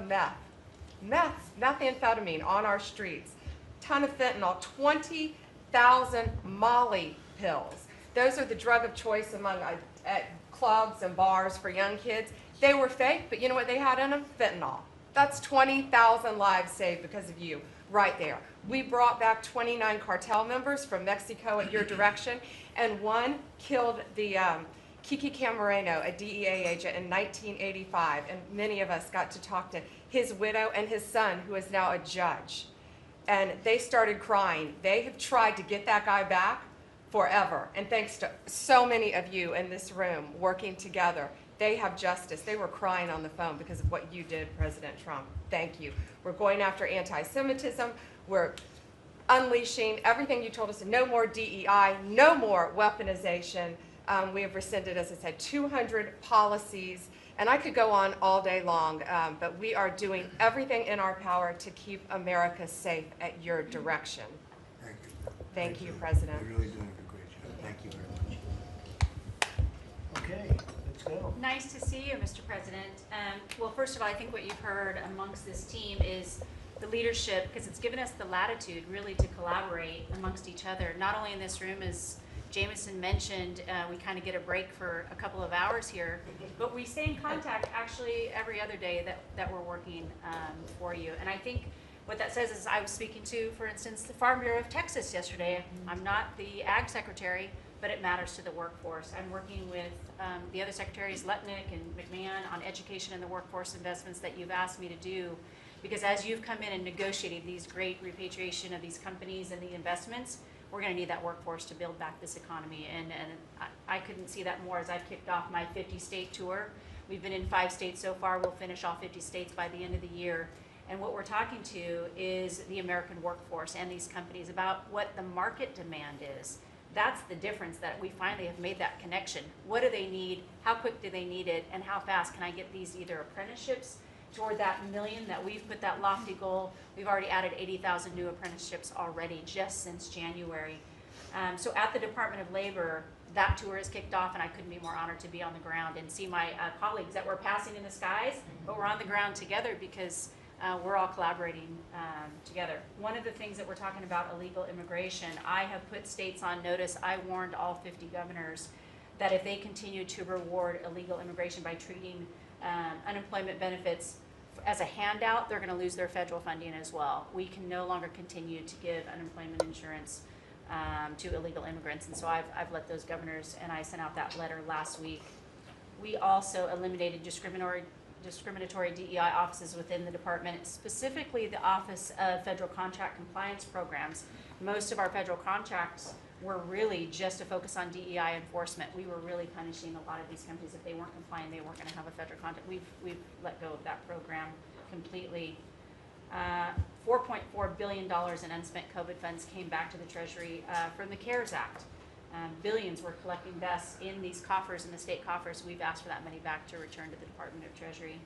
methamphetamine on our streets. Ton of fentanyl, 20,000 Molly pills. Those are the drug of choice among at clubs and bars for young kids. They were fake, but you know what they had in them? Fentanyl. That's 20,000 lives saved because of you, right there. We brought back 29 cartel members from Mexico at your direction, and one killed the Kiki Camareno, a DEA agent, in 1985, and many of us got to talk to his widow and his son, who is now a judge. And they started crying. They have tried to get that guy back forever. And thanks to so many of you in this room working together, they have justice. They were crying on the phone because of what you did, President Trump. Thank you. We're going after anti-Semitism. We're unleashing everything you told us. No more DEI, no more weaponization. We have rescinded, as I said, 200 policies. And I could go on all day long, but we are doing everything in our power to keep America safe at your direction. Thank you. Thank you, President. You're really doing a great job. Thank you very much. Okay, let's go. Nice to see you, Mr. President. Well, first of all, I think what you've heard amongst this team is the leadership, because it's given us the latitude really to collaborate amongst each other, not only in this room as Jameson mentioned, we kind of get a break for a couple of hours here, but we stay in contact actually every other day that we're working for you. And I think what that says is I was speaking to, for instance, the Farm Bureau of Texas yesterday. I'm not the Ag Secretary, but it matters to the workforce. I'm working with the other secretaries, Lutnick and McMahon, on education and the workforce investments that you've asked me to do. Because as you've come in and negotiated these great repatriation of these companies and the investments, we're going to need that workforce to build back this economy. And I couldn't see that more as I've kicked off my 50-state tour. We've been in 5 states so far. We'll finish all 50 states by the end of the year. And what we're talking to is the American workforce and these companies about what the market demand is. That's the difference, that we finally have made that connection. What do they need? How quick do they need it? And how fast can I get these either apprenticeships toward that million that we've put that lofty goal? We've already added 80,000 new apprenticeships already just since January. So at the Department of Labor, that tour is kicked off, and I couldn't be more honored to be on the ground and see my colleagues that we're passing in the skies, but we're on the ground together because we're all collaborating together. One of the things that we're talking about, illegal immigration, I have put states on notice. I warned all 50 governors that if they continue to reward illegal immigration by treating unemployment benefits as a handout, they're going to lose their federal funding as well. We can no longer continue to give unemployment insurance to illegal immigrants, and so I've let those governors, and I sent out that letter last week. We also eliminated discriminatory DEI offices within the department, specifically the Office of Federal Contract Compliance Programs. Most of our federal contracts were really just to focus on DEI enforcement. We were really punishing a lot of these companies. If they weren't complying, they weren't going to have a federal contract. We've let go of that program completely. $4.4 billion in unspent COVID funds came back to the Treasury from the CARES Act. Billions were collecting thus in these coffers, in the state coffers. We've asked for that money back to return to the Department of Treasury.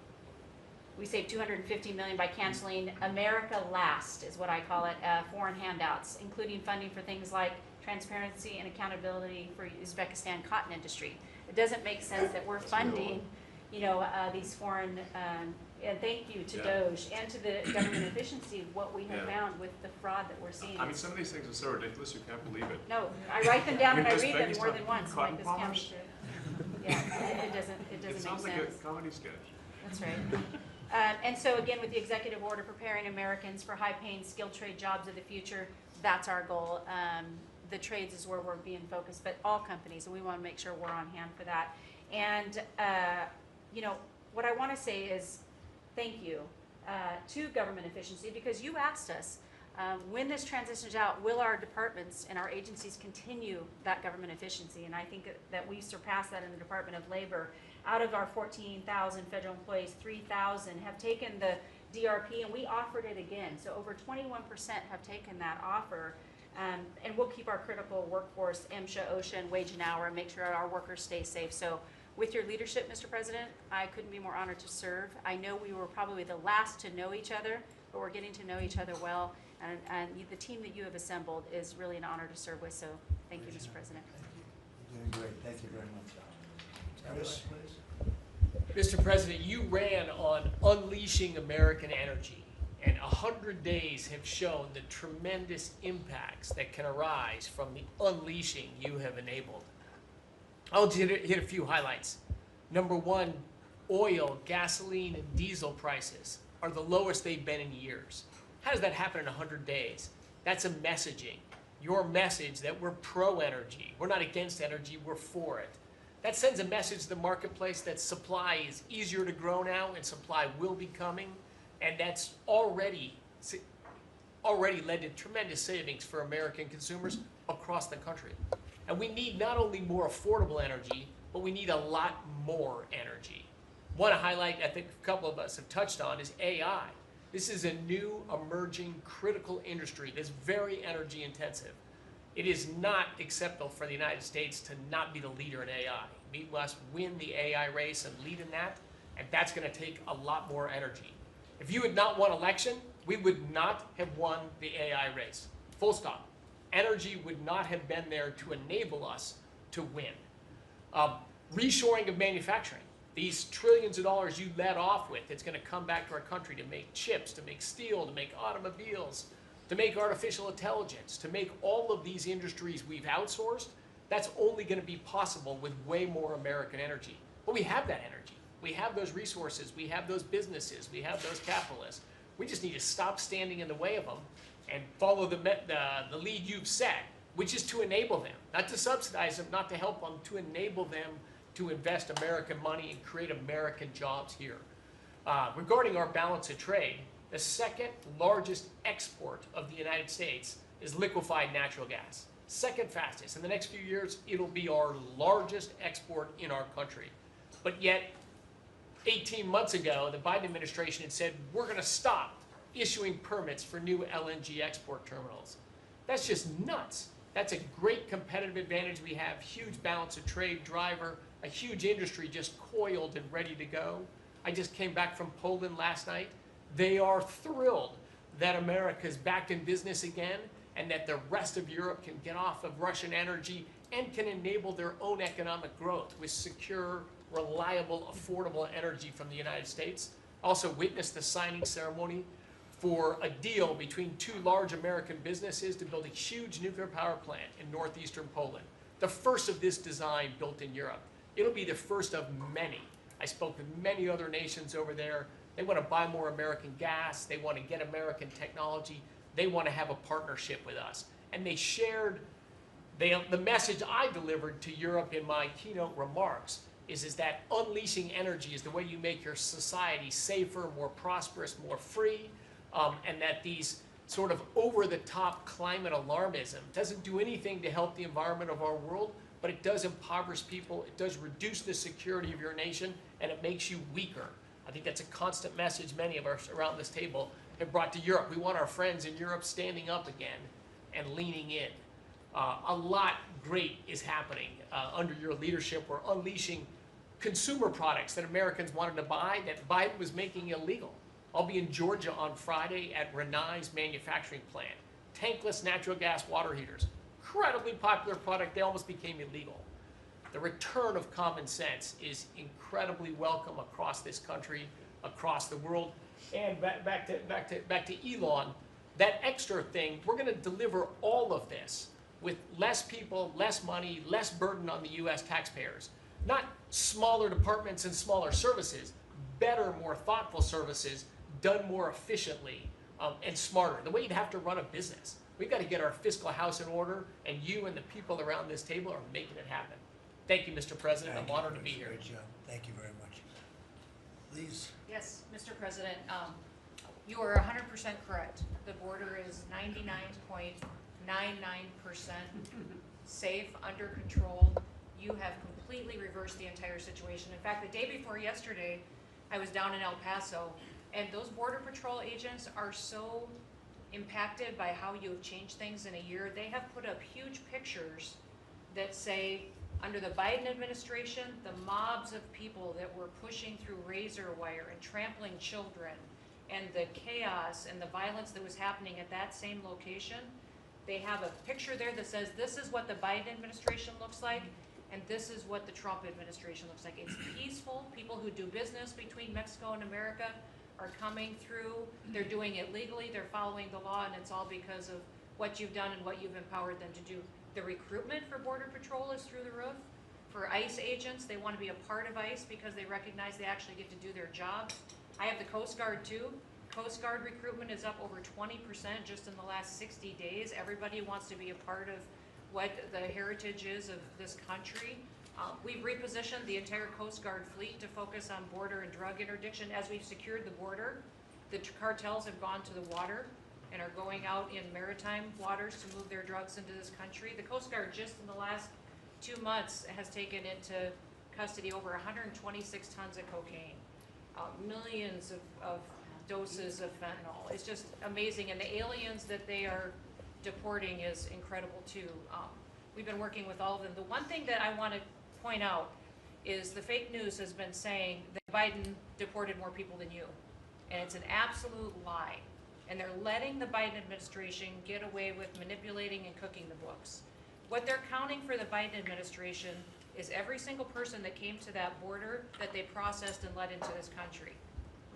We saved $250 million by canceling America Last, is what I call it, foreign handouts, including funding for things like transparency and accountability for Uzbekistan cotton industry. It doesn't make sense that we're funding, these foreign, and thank you to DOJ and to the government efficiency of what we have found with the fraud that we're seeing. I mean, some of these things are so ridiculous you can't believe it. No, I write them down and I read them Uzbekistan more than once. cotton Like this county palmers? should. Yeah, it doesn't It make sounds sense. like a comedy sketch. That's right. And so again, with the executive order preparing Americans for high-paying skilled trade jobs of the future, that's our goal. The trades is where we're being focused, but all companies, and we want to make sure we're on hand for that. And what I want to say is thank you to government efficiency, because you asked us, when this transitions out, will our departments and our agencies continue that government efficiency? And I think that we surpassed that in the Department of Labor. Out of our 14,000 federal employees, 3,000 have taken the DRP, and we offered it again. So over 21% have taken that offer. And we'll keep our critical workforce, MSHA, OSHA, and wage and hour, and make sure our workers stay safe. So with your leadership, Mr. President, I couldn't be more honored to serve. I know we were probably the last to know each other, but we're getting to know each other well. And the team that you have assembled is really an honor to serve with. So thank you, Mr. President. You're doing great. Thank you very much. Chris, please. Mr. President, you ran on unleashing American energy, and 100 days have shown the tremendous impacts that can arise from the unleashing you have enabled. I'll hit a few highlights. Number one, oil, gasoline, and diesel prices are the lowest they've been in years. How does that happen in 100 days? That's a messaging. Your message that we're pro-energy. We're not against energy, we're for it. That sends a message to the marketplace that supply is easier to grow now and supply will be coming, and that's already led to tremendous savings for American consumers across the country. And we need not only more affordable energy, but we need a lot more energy. One highlight I think a couple of us have touched on is AI. This is a new emerging critical industry that's very energy intensive. It is not acceptable for the United States to not be the leader in AI. We must win the AI race and lead in that, and that's going to take a lot more energy. If you had not won election, we would not have won the AI race. Full stop. Energy would not have been there to enable us to win. Reshoring of manufacturing. These trillions of dollars you led off with, it's going to come back to our country to make chips, to make steel, to make automobiles, to make artificial intelligence, to make all of these industries we've outsourced. That's only going to be possible with way more American energy. But we have that energy. We have those resources. We have those businesses. We have those capitalists. We just need to stop standing in the way of them and follow the lead you've set, which is to enable them, not to subsidize them, not to help them, to enable them to invest American money and create American jobs here. Regarding our balance of trade, the second largest export of the United States is liquefied natural gas. Second fastest. In the next few years, it'll be our largest export in our country. But yet, 18 months ago, the Biden administration had said, we're going to stop issuing permits for new LNG export terminals. That's just nuts. That's a great competitive advantage we have, huge balance of trade driver, a huge industry just coiled and ready to go. I just came back from Poland last night. They are thrilled that America is back in business again and that the rest of Europe can get off of Russian energy and can enable their own economic growth with secure, reliable, affordable energy from the United States. Also witnessed the signing ceremony for a deal between two large American businesses to build a huge nuclear power plant in northeastern Poland. The first of this design built in Europe. It'll be the first of many. I spoke with many other nations over there. They want to buy more American gas. They want to get American technology. They want to have a partnership with us. And they shared the message I delivered to Europe in my keynote remarks is that unleashing energy is the way you make your society safer, more prosperous, more free, and that these sort of over-the-top climate alarmism doesn't do anything to help the environment of our world, but it does impoverish people, it does reduce the security of your nation, and it makes you weaker. I think that's a constant message many of us around this table have brought to Europe. We want our friends in Europe standing up again and leaning in. A lot great is happening under your leadership. We're unleashing consumer products that Americans wanted to buy that Biden was making illegal. I'll be in Georgia on Friday at Renai's manufacturing plant. Tankless natural gas water heaters. Incredibly popular product. They almost became illegal. The return of common sense is incredibly welcome across this country, across the world. And back to Elon, that extra thing, we're going to deliver all of this with less people, less money, less burden on the U.S. taxpayers. Not smaller departments and smaller services, better, more thoughtful services done more efficiently and smarter. The way you'd have to run a business. We've got to get our fiscal house in order, and you and the people around this table are making it happen. Thank you, Mr. President. I'm honored to be here. Great job. Thank you very much. Please. Yes, Mr. President, you are 100% correct. The border is 99.99% safe, under control. You have completely reversed the entire situation. In fact, the day before yesterday, I was down in El Paso, and those Border Patrol agents are so impacted by how you have changed things in a year. They have put up huge pictures that say, under the Biden administration, the mobs of people that were pushing through razor wire and trampling children, and the chaos and the violence that was happening at that same location, they have a picture there that says, this is what the Biden administration looks like, and this is what the Trump administration looks like. It's peaceful. People who do business between Mexico and America are coming through. They're doing it legally. They're following the law, and it's all because of what you've done and what you've empowered them to do. The recruitment for Border Patrol is through the roof. For ICE agents, they want to be a part of ICE because they recognize they actually get to do their job. I have the Coast Guard too. Coast Guard recruitment is up over 20% just in the last 60 days. Everybody wants to be a part of what the heritage is of this country. We've repositioned the entire Coast Guard fleet to focus on border and drug interdiction. As we've secured the border, the cartels have gone to the water and are going out in maritime waters to move their drugs into this country. The Coast Guard just in the last 2 months has taken into custody over 126 tons of cocaine, millions of doses of fentanyl. It's just amazing. And the aliens that they are deporting is incredible too. We've been working with all of them. The one thing that I want to point out is the fake news has been saying that Biden deported more people than you. And it's an absolute lie. And they're letting the Biden administration get away with manipulating and cooking the books. What they're counting for the Biden administration is every single person that came to that border that they processed and let into this country.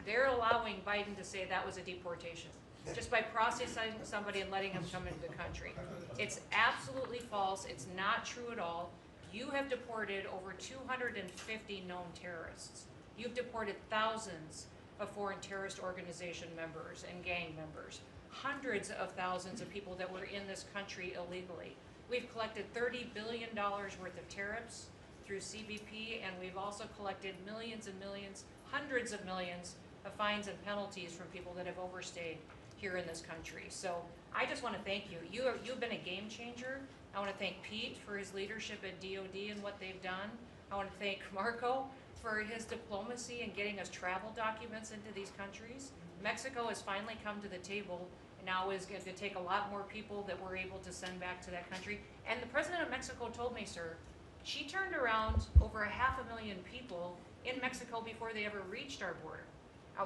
They're allowing Biden to say that was a deportation. just by processing somebody and letting them come into the country. It's absolutely false. It's not true at all. You have deported over 250 known terrorists. You've deported thousands of foreign terrorist organization members and gang members, hundreds of thousands of people that were in this country illegally. We've collected $30 billion worth of tariffs through CBP, and we've also collected millions and millions, hundreds of millions of fines and penalties from people that have overstayed here in this country. So I just want to thank you. You've been a game changer. I want to thank Pete for his leadership at DOD and what they've done. I want to thank Marco for his diplomacy and getting us travel documents into these countries. Mexico has finally come to the table and now is going to take a lot more people that we're able to send back to that country. And the president of Mexico told me, sir, she turned around over 500,000 people in Mexico before they ever reached our border.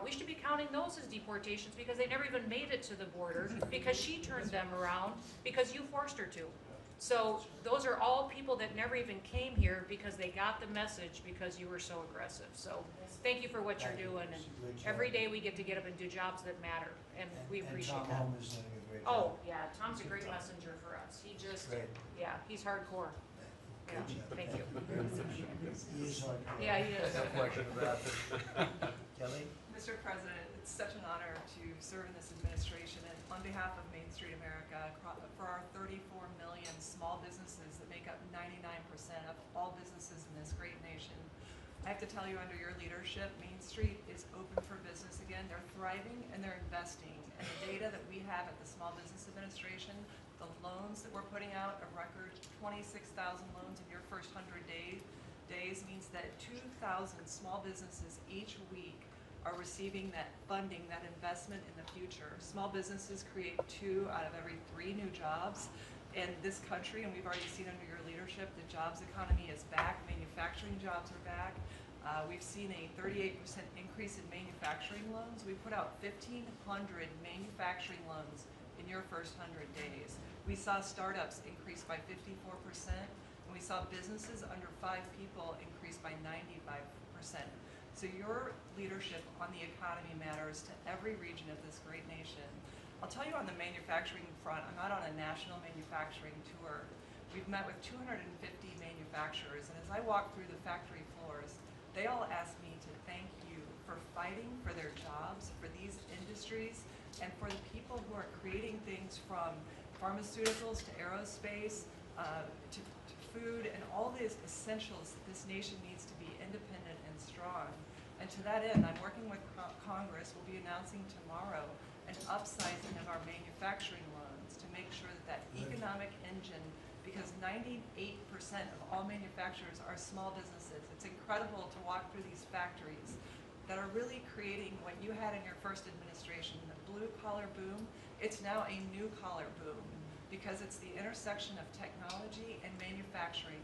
We should be counting those as deportations because they never even made it to the border because she turned them around because you forced her to. So those are all people that never even came here because they got the message because you were so aggressive. So thank you for what you're doing. And every day we get to get up and do jobs that matter, and we appreciate Tom that. Holm is doing a great job. Oh, yeah, Tom's a great messenger for us. He just, Great. yeah, he's hardcore. Yeah, Good job. thank you. He is hardcore. Yeah, he is. No question about it. Kelly? Mr. President, it's such an honor to serve in this administration, and on behalf of Main Street America, for our 34 million small businesses that make up 99% of all businesses in this great nation, I have to tell you, under your leadership, Main Street is open for business again. They're thriving and they're investing. And the data that we have at the Small Business Administration, the loans that we're putting out, a record 26,000 loans in your first 100 days means that 2,000 small businesses each week are receiving that funding, that investment in the future. Small businesses create 2 out of every 3 new jobs in this country, and we've already seen under your leadership the jobs economy is back, manufacturing jobs are back. We've seen a 38% increase in manufacturing loans. We put out 1,500 manufacturing loans in your first 100 days. We saw startups increase by 54%, and we saw businesses under 5 people increase by 95%. So your leadership on the economy matters to every region of this great nation. I'll tell you on the manufacturing front, I'm out on a national manufacturing tour. We've met with 250 manufacturers, and as I walk through the factory floors, they all ask me to thank you for fighting for their jobs, for these industries, and for the people who are creating things from pharmaceuticals to aerospace, to food, and all these essentials that this nation needs to be independent and strong. And to that end, I'm working with Congress. We'll be announcing tomorrow an upsizing of our manufacturing loans to make sure that that economic engine, because 98% of all manufacturers are small businesses. It's incredible to walk through these factories that are really creating what you had in your first administration, the blue collar boom. It's now a new collar boom because it's the intersection of technology and manufacturing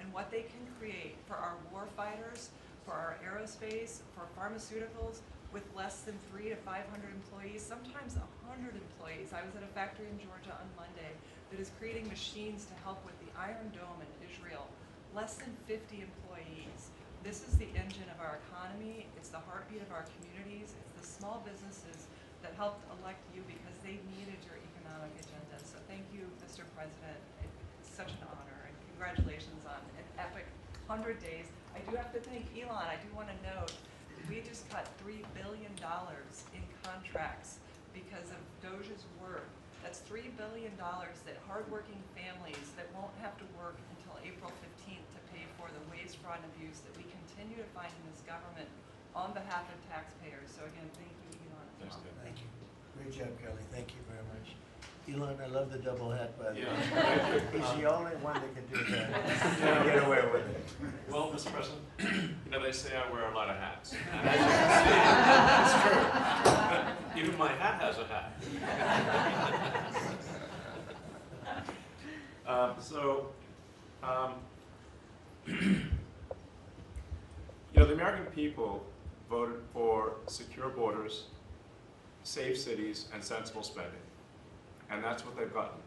and what they can create for our war fighters, for our aerospace, for pharmaceuticals with less than 300 to 500 employees, sometimes 100 employees. I was at a factory in Georgia on Monday that is creating machines to help with the Iron Dome in Israel. Less than 50 employees. This is the engine of our economy. It's the heartbeat of our communities. It's the small businesses that helped elect you because they needed your economic agenda. So thank you, Mr. President. It's such an honor, and congratulations on an epic 100 days. I do have to thank Elon. I do want to note we just cut $3 billion in contracts because of Doge's work. That's $3 billion that hardworking families that won't have to work until April 15th to pay for the waste, fraud, and abuse that we continue to find in this government on behalf of taxpayers. So again, thank you, Elon. Thank you. Great job, Kelly. Thank you very much. Elon, I love the double hat, by the way. He's the only one that can do that. Get away with it. Well, Mr. President, they say I wear a lot of hats. And as you can see, it's true. Even my hat has a hat. The American people voted for secure borders, safe cities, and sensible spending. And that's what they've gotten.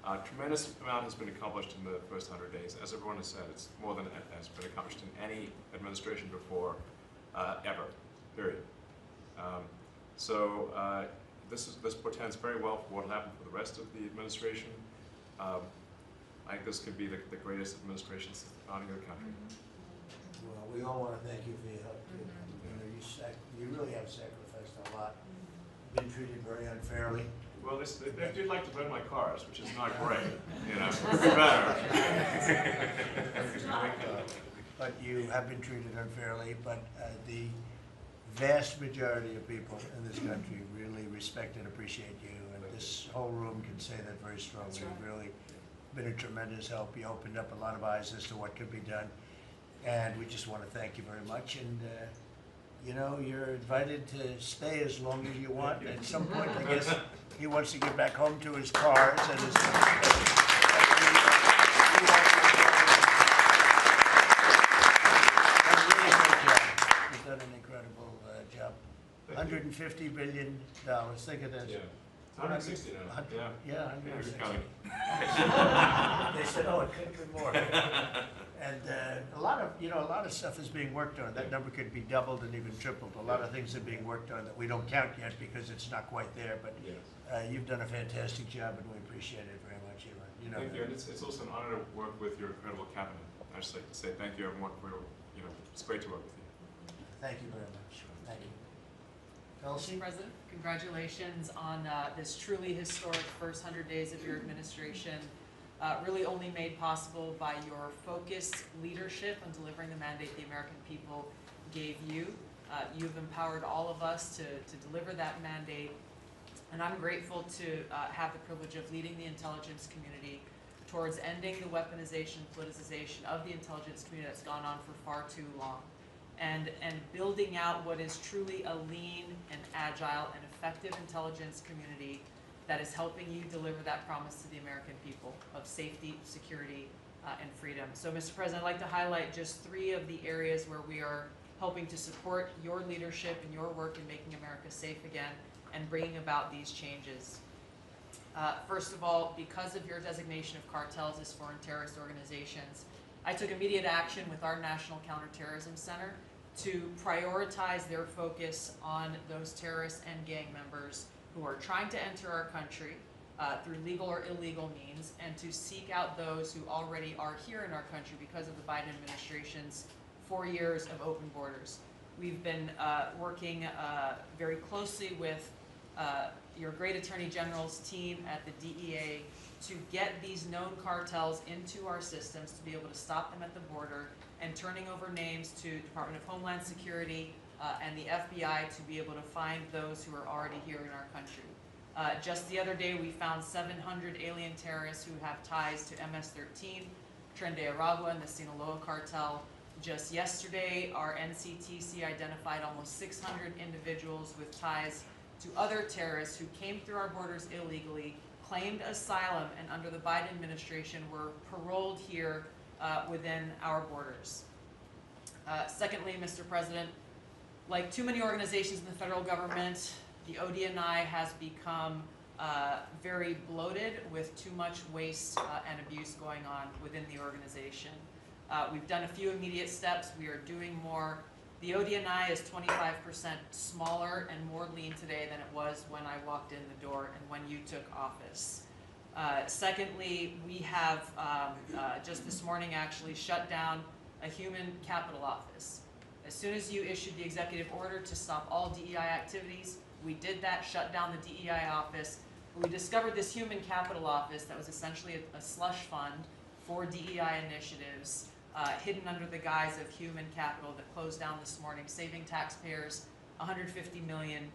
A tremendous amount has been accomplished in the first 100 days. As everyone has said, it's more than has been accomplished in any administration before, ever, period. this portends very well for what will happen for the rest of the administration. I think this could be the greatest administration since the founding of the country. Well, we all want to thank you for your help too. You know, you really have sacrificed a lot. Been treated very unfairly. Well, they do like to burn my cars, which is not great. You know, could be better. But you have been treated unfairly. But the vast majority of people in this country really respect and appreciate you, and this whole room can say that very strongly. You've really been a tremendous help. You opened up a lot of eyes as to what could be done, and we just want to thank you very much. And you know, you're invited to stay as long as you want. At some point, I guess he wants to get back home to his cars and his. You've done an incredible job. $150 billion. Think of this. Yeah. 160 now. Yeah, 160. Counting. They said, oh, it could have been more. And a lot of stuff is being worked on. That number could be doubled and even tripled. A lot of things are being worked on that we don't count yet because it's not quite there. But you've done a fantastic job, and we appreciate it very much. You know. Thank you, and it's also an honor to work with your incredible cabinet. I just like to say thank you, everyone. It's great to work with you. Thank you very much. Thank you. Mr. President, congratulations on this truly historic first 100 days of your administration, really only made possible by your focused leadership on delivering the mandate the American people gave you. You've empowered all of us to deliver that mandate, and I'm grateful to have the privilege of leading the intelligence community towards ending the weaponization, politicization of the intelligence community that's gone on for far too long. And building out what is truly a lean and agile and effective intelligence community that is helping you deliver that promise to the American people of safety, security, and freedom. So, Mr. President, I'd like to highlight just 3 of the areas where we are helping to support your leadership and your work in making America safe again and bringing about these changes. First of all, because of your designation of cartels as foreign terrorist organizations, I took immediate action with our National Counterterrorism Center to prioritize their focus on those terrorists and gang members who are trying to enter our country through legal or illegal means, and to seek out those who already are here in our country because of the Biden administration's 4 years of open borders. We've been working very closely with your great Attorney General's team at the DEA to get these known cartels into our systems, to be able to stop them at the border, and turning over names to Department of Homeland Security and the FBI to be able to find those who are already here in our country. Just the other day, we found 700 alien terrorists who have ties to MS-13, Tren de Aragua, and the Sinaloa cartel. Just yesterday, our NCTC identified almost 600 individuals with ties to other terrorists who came through our borders illegally, claimed asylum, and under the Biden administration were paroled here within our borders. Secondly, Mr. President, like too many organizations in the federal government, the ODNI has become very bloated with too much waste and abuse going on within the organization. We've done a few immediate steps. We are doing more. The ODNI is 25% smaller and more lean today than it was when I walked in the door and when you took office. Secondly, we have just this morning actually shut down a human capital office. As soon as you issued the executive order to stop all DEI activities, we did that, shut down the DEI office. But we discovered this human capital office that was essentially a slush fund for DEI initiatives, hidden under the guise of human capital, that closed down this morning, saving taxpayers $150 million.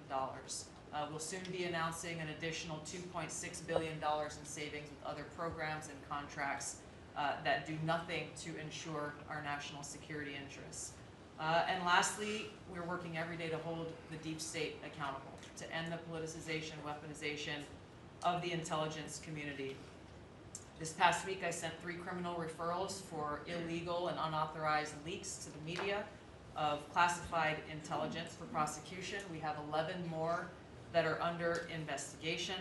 We'll soon be announcing an additional $2.6 billion in savings with other programs and contracts that do nothing to ensure our national security interests. And lastly, we're working every day to hold the deep state accountable, to end the politicization, weaponization of the intelligence community. This past week, I sent 3 criminal referrals for illegal and unauthorized leaks to the media of classified intelligence for prosecution. We have 11 more that are under investigation.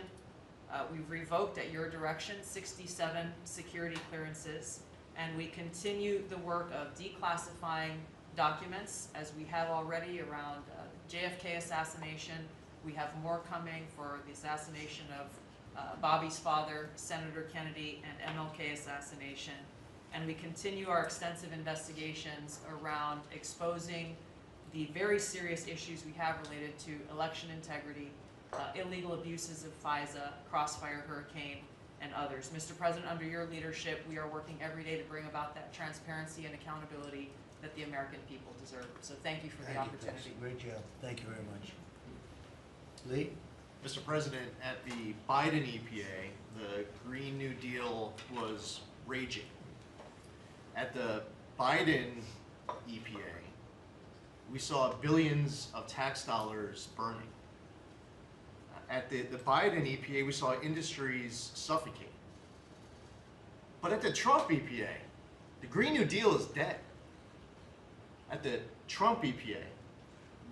We've revoked, at your direction, 67 security clearances, and we continue the work of declassifying documents, as we have already around JFK assassination, We have more coming for the assassination of Bobby's father, Senator Kennedy, and MLK assassination. And we continue our extensive investigations around exposing the very serious issues we have related to election integrity, illegal abuses of FISA, Crossfire Hurricane, and others. Mr. President, under your leadership, we are working every day to bring about that transparency and accountability that the American people deserve. So thank you for the opportunity. Great job. Thank you very much. Lee? Mr. President, at the Biden EPA, the Green New Deal was raging. At the Biden EPA, we saw billions of tax dollars burning. At the Biden EPA, we saw industries suffocate. But at the Trump EPA, the Green New Deal is dead. At the Trump EPA,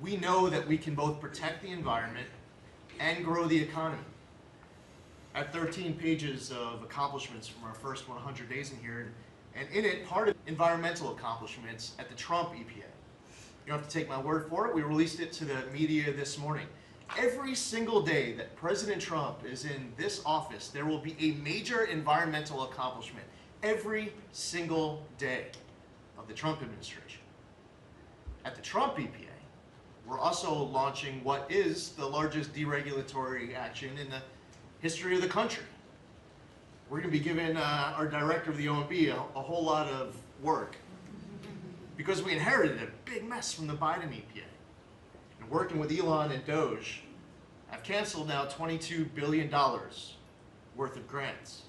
we know that we can both protect the environment and grow the economy. I have 13 pages of accomplishments from our first 100 days in here, and in it, part of environmental accomplishments at the Trump EPA. You don't have to take my word for it. We released it to the media this morning. Every single day that President Trump is in this office, there will be a major environmental accomplishment. Every single day of the Trump administration. At the Trump EPA, we're also launching what is the largest deregulatory action in the history of the country. We're going to be giving our director of the OMB a whole lot of work because we inherited a big mess from the Biden EPA. And working with Elon and Doge, I've canceled now $22 billion worth of grants.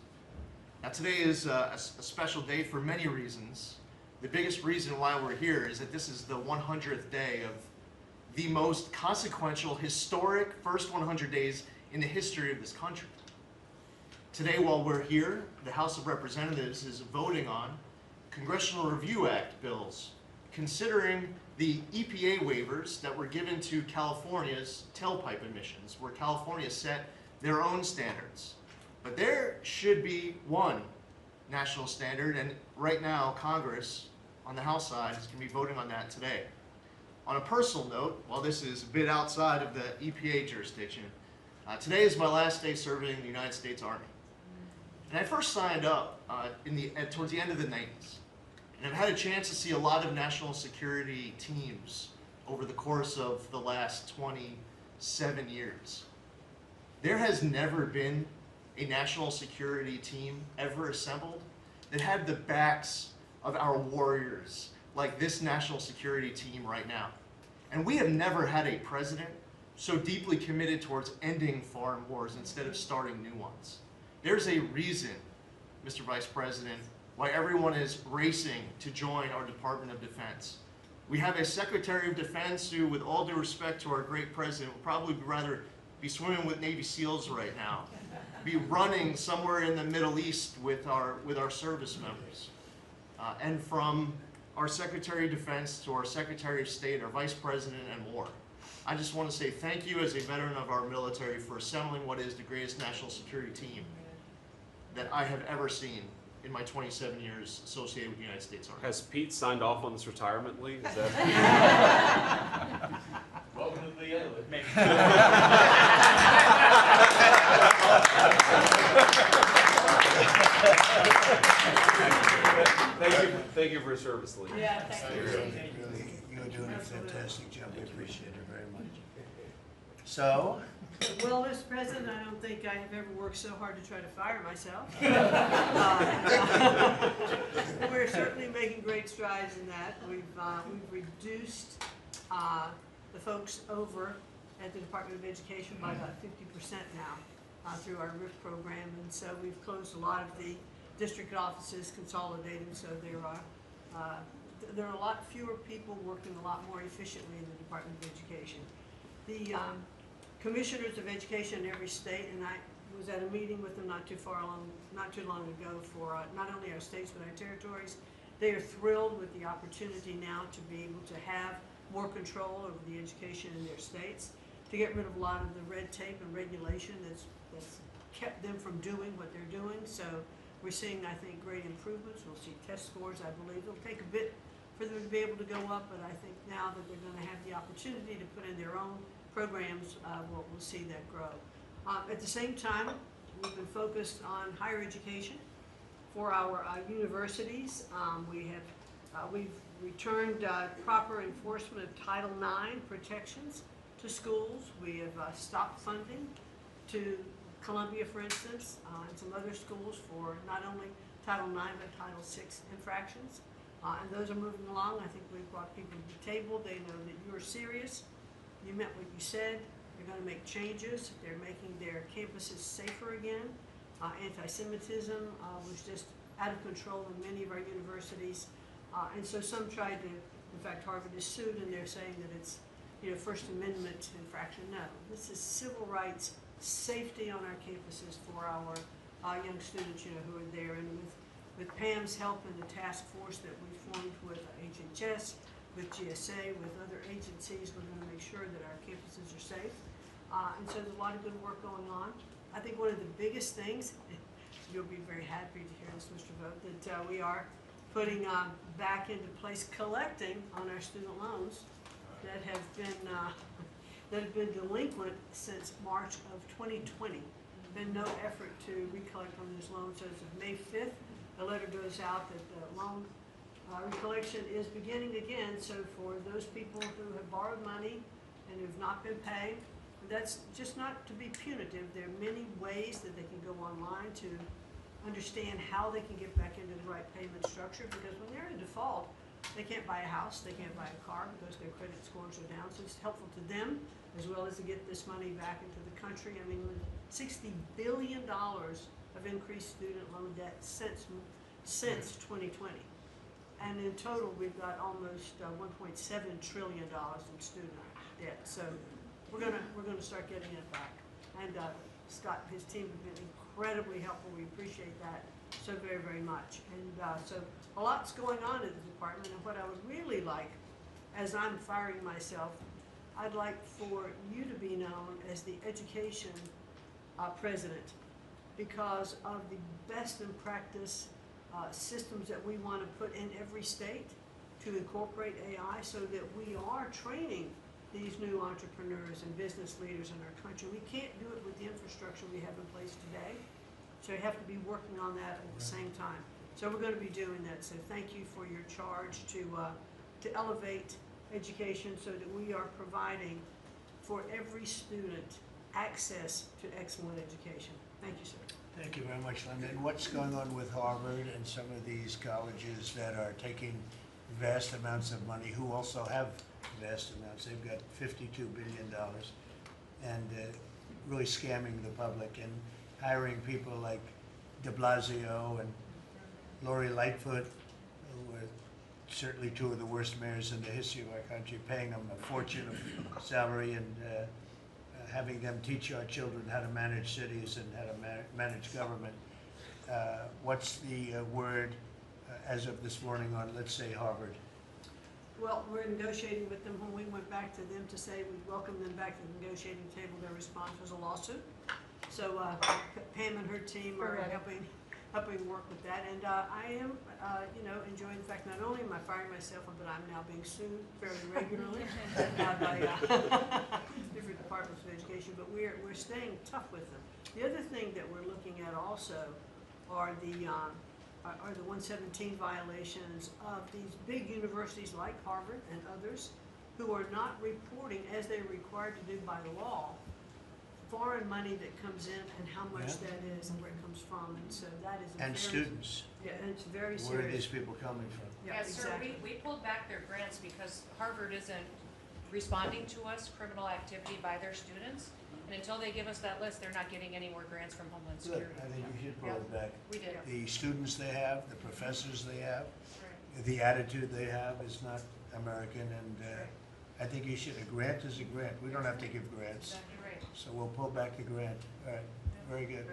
Now today is a special day for many reasons. The biggest reason why we're here is that this is the 100th day of the most consequential, historic first 100 days in the history of this country. Today, while we're here, the House of Representatives is voting on Congressional Review Act bills, considering the EPA waivers that were given to California's tailpipe emissions, where California set their own standards. But there should be one national standard, and right now, Congress, on the House side, is going to be voting on that today. On a personal note, while this is a bit outside of the EPA jurisdiction, today is my last day serving in the United States Army. And I first signed up towards the end of the 90s. And I've had a chance to see a lot of national security teams over the course of the last 27 years. There has never been a national security team ever assembled that had the backs of our warriors like this national security team right now. And we have never had a president so deeply committed towards ending foreign wars instead of starting new ones. There's a reason, Mr. Vice President, why everyone is racing to join our Department of Defense. We have a Secretary of Defense who, with all due respect to our great president, would probably rather be swimming with Navy SEALs right now, be running somewhere in the Middle East with our service members. And from our Secretary of Defense to our Secretary of State, our Vice President, and more. I just want to say thank you as a veteran of our military for assembling what is the greatest national security team that I have ever seen in my 27 years associated with the United States Army. Has Pete signed off on this retirement leave? Is that? Welcome to the island. Thank you for your service, Lee. Yeah, thank you. You're doing a fantastic job. We appreciate it very much. So, Well, Mr. President, I don't think I have ever worked so hard to try to fire myself. We're certainly making great strides in that. We've reduced the folks over at the Department of Education by about 50% now through our RIF program, and so we've closed a lot of the district offices, consolidated, so there are a lot fewer people working a lot more efficiently in the Department of Education. The commissioners of education in every state, and I was at a meeting with them not too long ago for not only our states but our territories. They are thrilled with the opportunity now to be able to have more control over the education in their states, to get rid of a lot of the red tape and regulation that's kept them from doing what they're doing. So we're seeing, I think, great improvements. We'll see test scores, I believe. It'll take a bit for them to be able to go up, but I think now that they're going to have the opportunity to put in their own programs will see that grow. At the same time, we've been focused on higher education for our universities. We've returned proper enforcement of Title IX protections to schools. We have stopped funding to Columbia, for instance, and some other schools for not only Title IX but Title VI infractions. And those are moving along. I think we've brought people to the table. They know that you're serious. You meant what you said. You're going to make changes. They're making their campuses safer again. Anti-Semitism was just out of control in many of our universities. And so some tried to, in fact, Harvard is sued and they're saying that it's, First Amendment infraction. No, this is civil rights, safety on our campuses for our young students, who are there. And with Pam's help and the task force that we formed with HHS, with GSA, with other agencies, we're going to make sure that our campuses are safe. And so there's a lot of good work going on. I think one of the biggest things, you'll be very happy to hear this, Mr. Vogt, that we are putting back into place collecting on our student loans that have been delinquent since March of 2020. Been no effort to recollect on those loans. So as of May 5th, a letter goes out that the loan recollection is beginning again. So for those people who have borrowed money and who've not been paying, that's just not to be punitive. There are many ways that they can go online to understand how they can get back into the right payment structure, because when they're in default, they can't buy a house, they can't buy a car because their credit scores are down. So it's helpful to them as well as to get this money back into the country. I mean, $60 billion of increased student loan debt since 2020. And in total, we've got almost $1.7 trillion in student debt. So we're gonna start getting it back. And Scott and his team have been incredibly helpful. We appreciate that so very, very much. And so a lot's going on in the department. And what I would really like, as I'm firing myself, I'd like for you to be known as the education president, because of the best in practice systems that we want to put in every state to incorporate AI, so that we are training these new entrepreneurs and business leaders in our country. We can't do it with the infrastructure we have in place today, so you have to be working on that at the same time. So we're going to be doing that. So thank you for your charge to elevate education so that we are providing for every student access to excellent education. Thank you, sir. Thank you very much, Linda. And what's going on with Harvard and some of these colleges that are taking vast amounts of money, who also have vast amounts? They've got $52 billion and really scamming the public and hiring people like de Blasio and Lori Lightfoot, who are certainly two of the worst mayors in the history of our country, paying them a fortune of salary and having them teach our children how to manage cities and how to manage government. What's the word as of this morning on, let's say, Harvard? Well, we're negotiating with them. When we went back to them to say we welcome them back to the negotiating table, their response was a lawsuit. So Pam and her team are helping work with that. And I am, enjoying the fact not only am I firing myself, but I'm now being sued fairly regularly by different departments of education. But we're staying tough with them. The other thing that we're looking at also are the 117 violations of these big universities like Harvard and others, who are not reporting, as they're required to do by law, foreign money that comes in and how much that is and where it comes from. And so that is And students. Yeah, and it's very serious. Where are these people coming from? Yeah, sir, we pulled back their grants because Harvard isn't responding to us criminal activity by their students. And until they give us that list, they're not getting any more grants from Homeland Good. Security. I think you should pull it back. We did. The students they have, the professors they have, Right. the attitude they have is not American, and I think you should. A grant is a grant. We don't have to give grants. Exactly right. So we'll pull back the grant. All right, very good.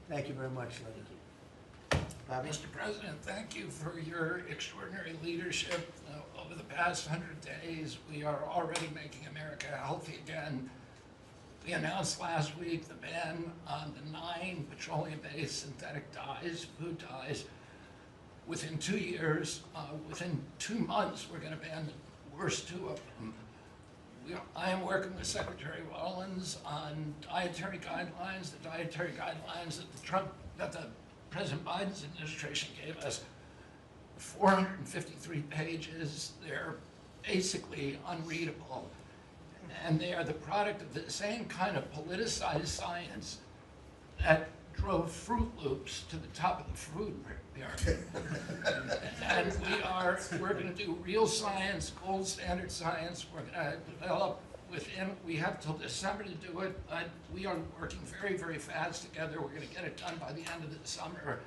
Thank you very much, Linda. Bobby? Mr. President, thank you for your extraordinary leadership. Over the past 100 days, we are already making America healthy again. We announced last week the ban on the 9 petroleum-based synthetic dyes, food dyes. Within 2 years, within 2 months, we're going to ban the worst 2 of them. I am working with Secretary Rollins on dietary guidelines, the dietary guidelines that the President Biden's administration gave us. 453 pages. They're basically unreadable. And they are the product of the same kind of politicized science that drove Fruit Loops to the top of the food pyramid. And we're going to do real science, gold standard science. We're going to develop we have till December to do it, but we are working very, very fast together. We're going to get it done by the end of the summer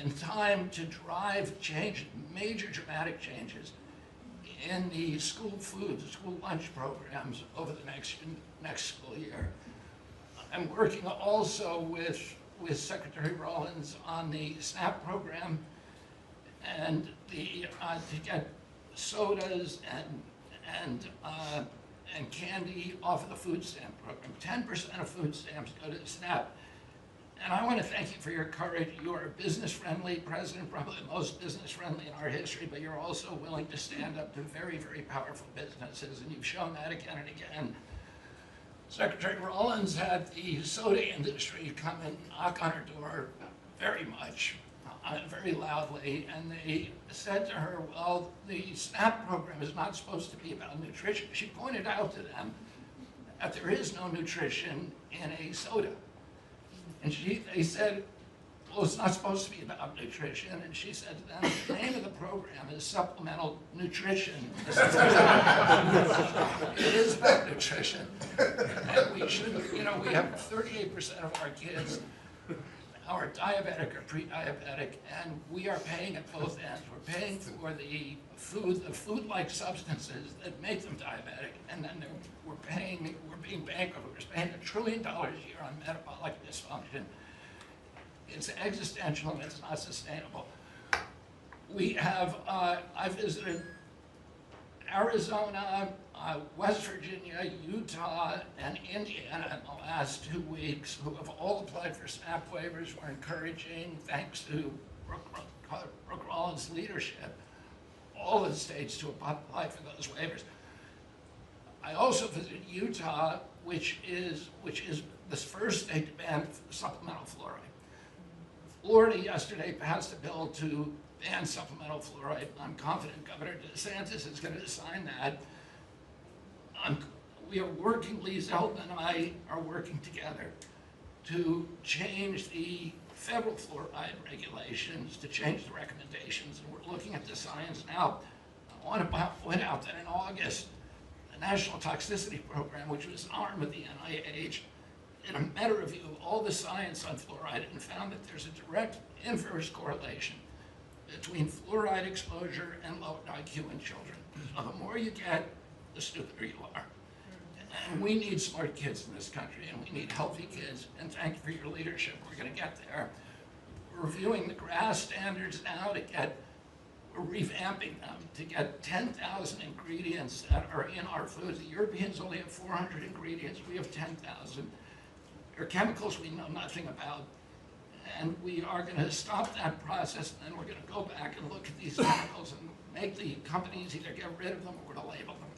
in time to drive change, major dramatic changes in the school food, the school lunch programs over the next school year. I'm working also with Secretary Rollins on the SNAP program and to get sodas and candy off of the food stamp program. 10% of food stamps go to SNAP. And I want to thank you for your courage. You are a business-friendly president, probably the most business-friendly in our history, but you're also willing to stand up to very, very powerful businesses, and you've shown that again and again. Secretary Rollins had the soda industry come and knock on her door very much, very loudly, and they said to her, well, the SNAP program is not supposed to be about nutrition. She pointed out to them that there is no nutrition in a soda. And they said, well, it's not supposed to be about nutrition. And she said to them, the name of the program is supplemental nutrition. It is about nutrition. And we should, we have 38% of our kids are diabetic or pre-diabetic, and we are paying at both ends. We're paying for the food-like substances that make them diabetic, and then we're being bankrupt. We're spending $1 trillion a year on metabolic dysfunction. It's existential and it's not sustainable. We have, I visited Arizona, West Virginia, Utah, and Indiana in the last 2 weeks, who have all applied for SNAP waivers. We're encouraging, thanks to Brooke Rollins' leadership, all the states to apply for those waivers. I also visited Utah, which is the first state to ban supplemental fluoride. Florida yesterday passed a bill to ban supplemental fluoride. I'm confident Governor DeSantis is going to sign that. We are working, Lee Zeldin and I are working together to change the federal fluoride regulations, to change the recommendations, and we're looking at the science now. I want to point out that in August, the National Toxicity Program, which was an arm of the NIH, did a meta-review of all the science on fluoride and found that there's a direct inverse correlation between fluoride exposure and low IQ in children. So the more you get, the stupider you are. And we need smart kids in this country, and we need healthy kids, and thank you for your leadership. We're going to get there. We're reviewing the GRAS standards now we're revamping them to get 10,000 ingredients that are in our foods. The Europeans only have 400 ingredients. We have 10,000. There are chemicals we know nothing about. And we are going to stop that process, and then we're going to go back and look at these chemicals and make the companies either get rid of them or we're going to label them.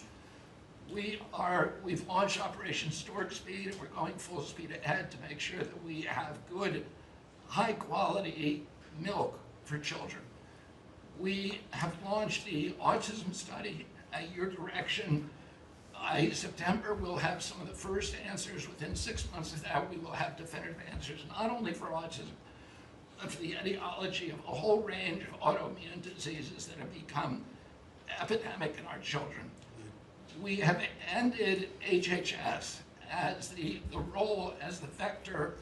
We've launched Operation Stork Speed, and we're going full speed ahead to make sure that we have good, high-quality milk for children. We have launched the autism study at your direction. By September, we'll have some of the first answers. Within 6 months of that, we will have definitive answers, not only for autism, but for the etiology of a whole range of autoimmune diseases that have become epidemic in our children. We have ended HHS as the role as the vector,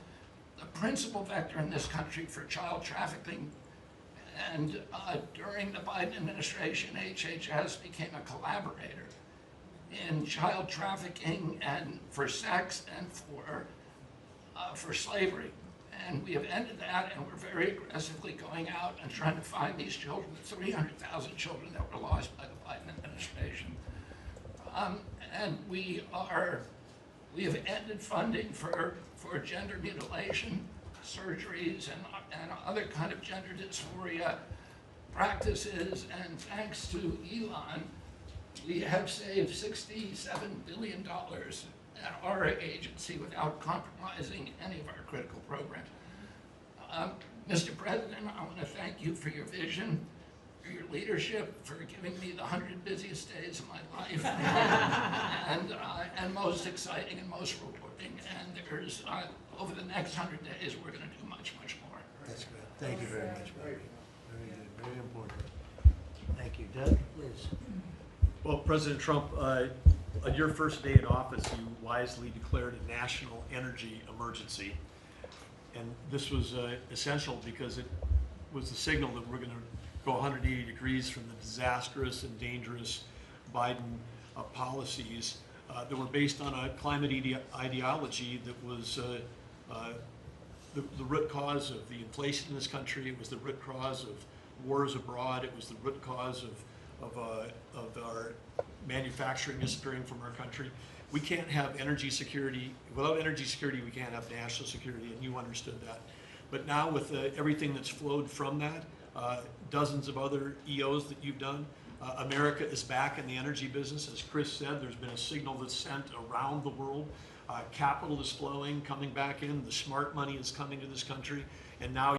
the principal vector in this country for child trafficking. And during the Biden administration, HHS became a collaborator in child trafficking and for sex and for slavery. And we have ended that, and we're very aggressively going out and trying to find these children, the 300,000 children that were lost by the Biden administration. And we have ended funding for gender mutilation, surgeries, and other kind of gender dysphoria practices. And thanks to Elon, We have saved $67 billion at our agency without compromising any of our critical programs. Mr. President, I want to thank you for your vision, for your leadership, for giving me the 100 busiest days of my life, and most exciting and most rewarding. And there's, over the next 100 days, we're going to do much, much more. That's good. Thank you very much, Bobby. Very good, very important. Thank you. Doug, Liz. Well, President Trump, on your first day in office, you wisely declared a national energy emergency. And this was essential because it was the signal that we're going to go 180 degrees from the disastrous and dangerous Biden policies that were based on a climate ideology that was the root cause of the inflation in this country. It was the root cause of wars abroad. It was the root cause of our manufacturing disappearing from our country. We can't have energy security. Without energy security, we can't have national security, and you understood that. But now with everything that's flowed from that, dozens of other EOs that you've done, America is back in the energy business. As Chris said, there's been a signal that's sent around the world. Capital is flowing, coming back in. The smart money is coming to this country. And now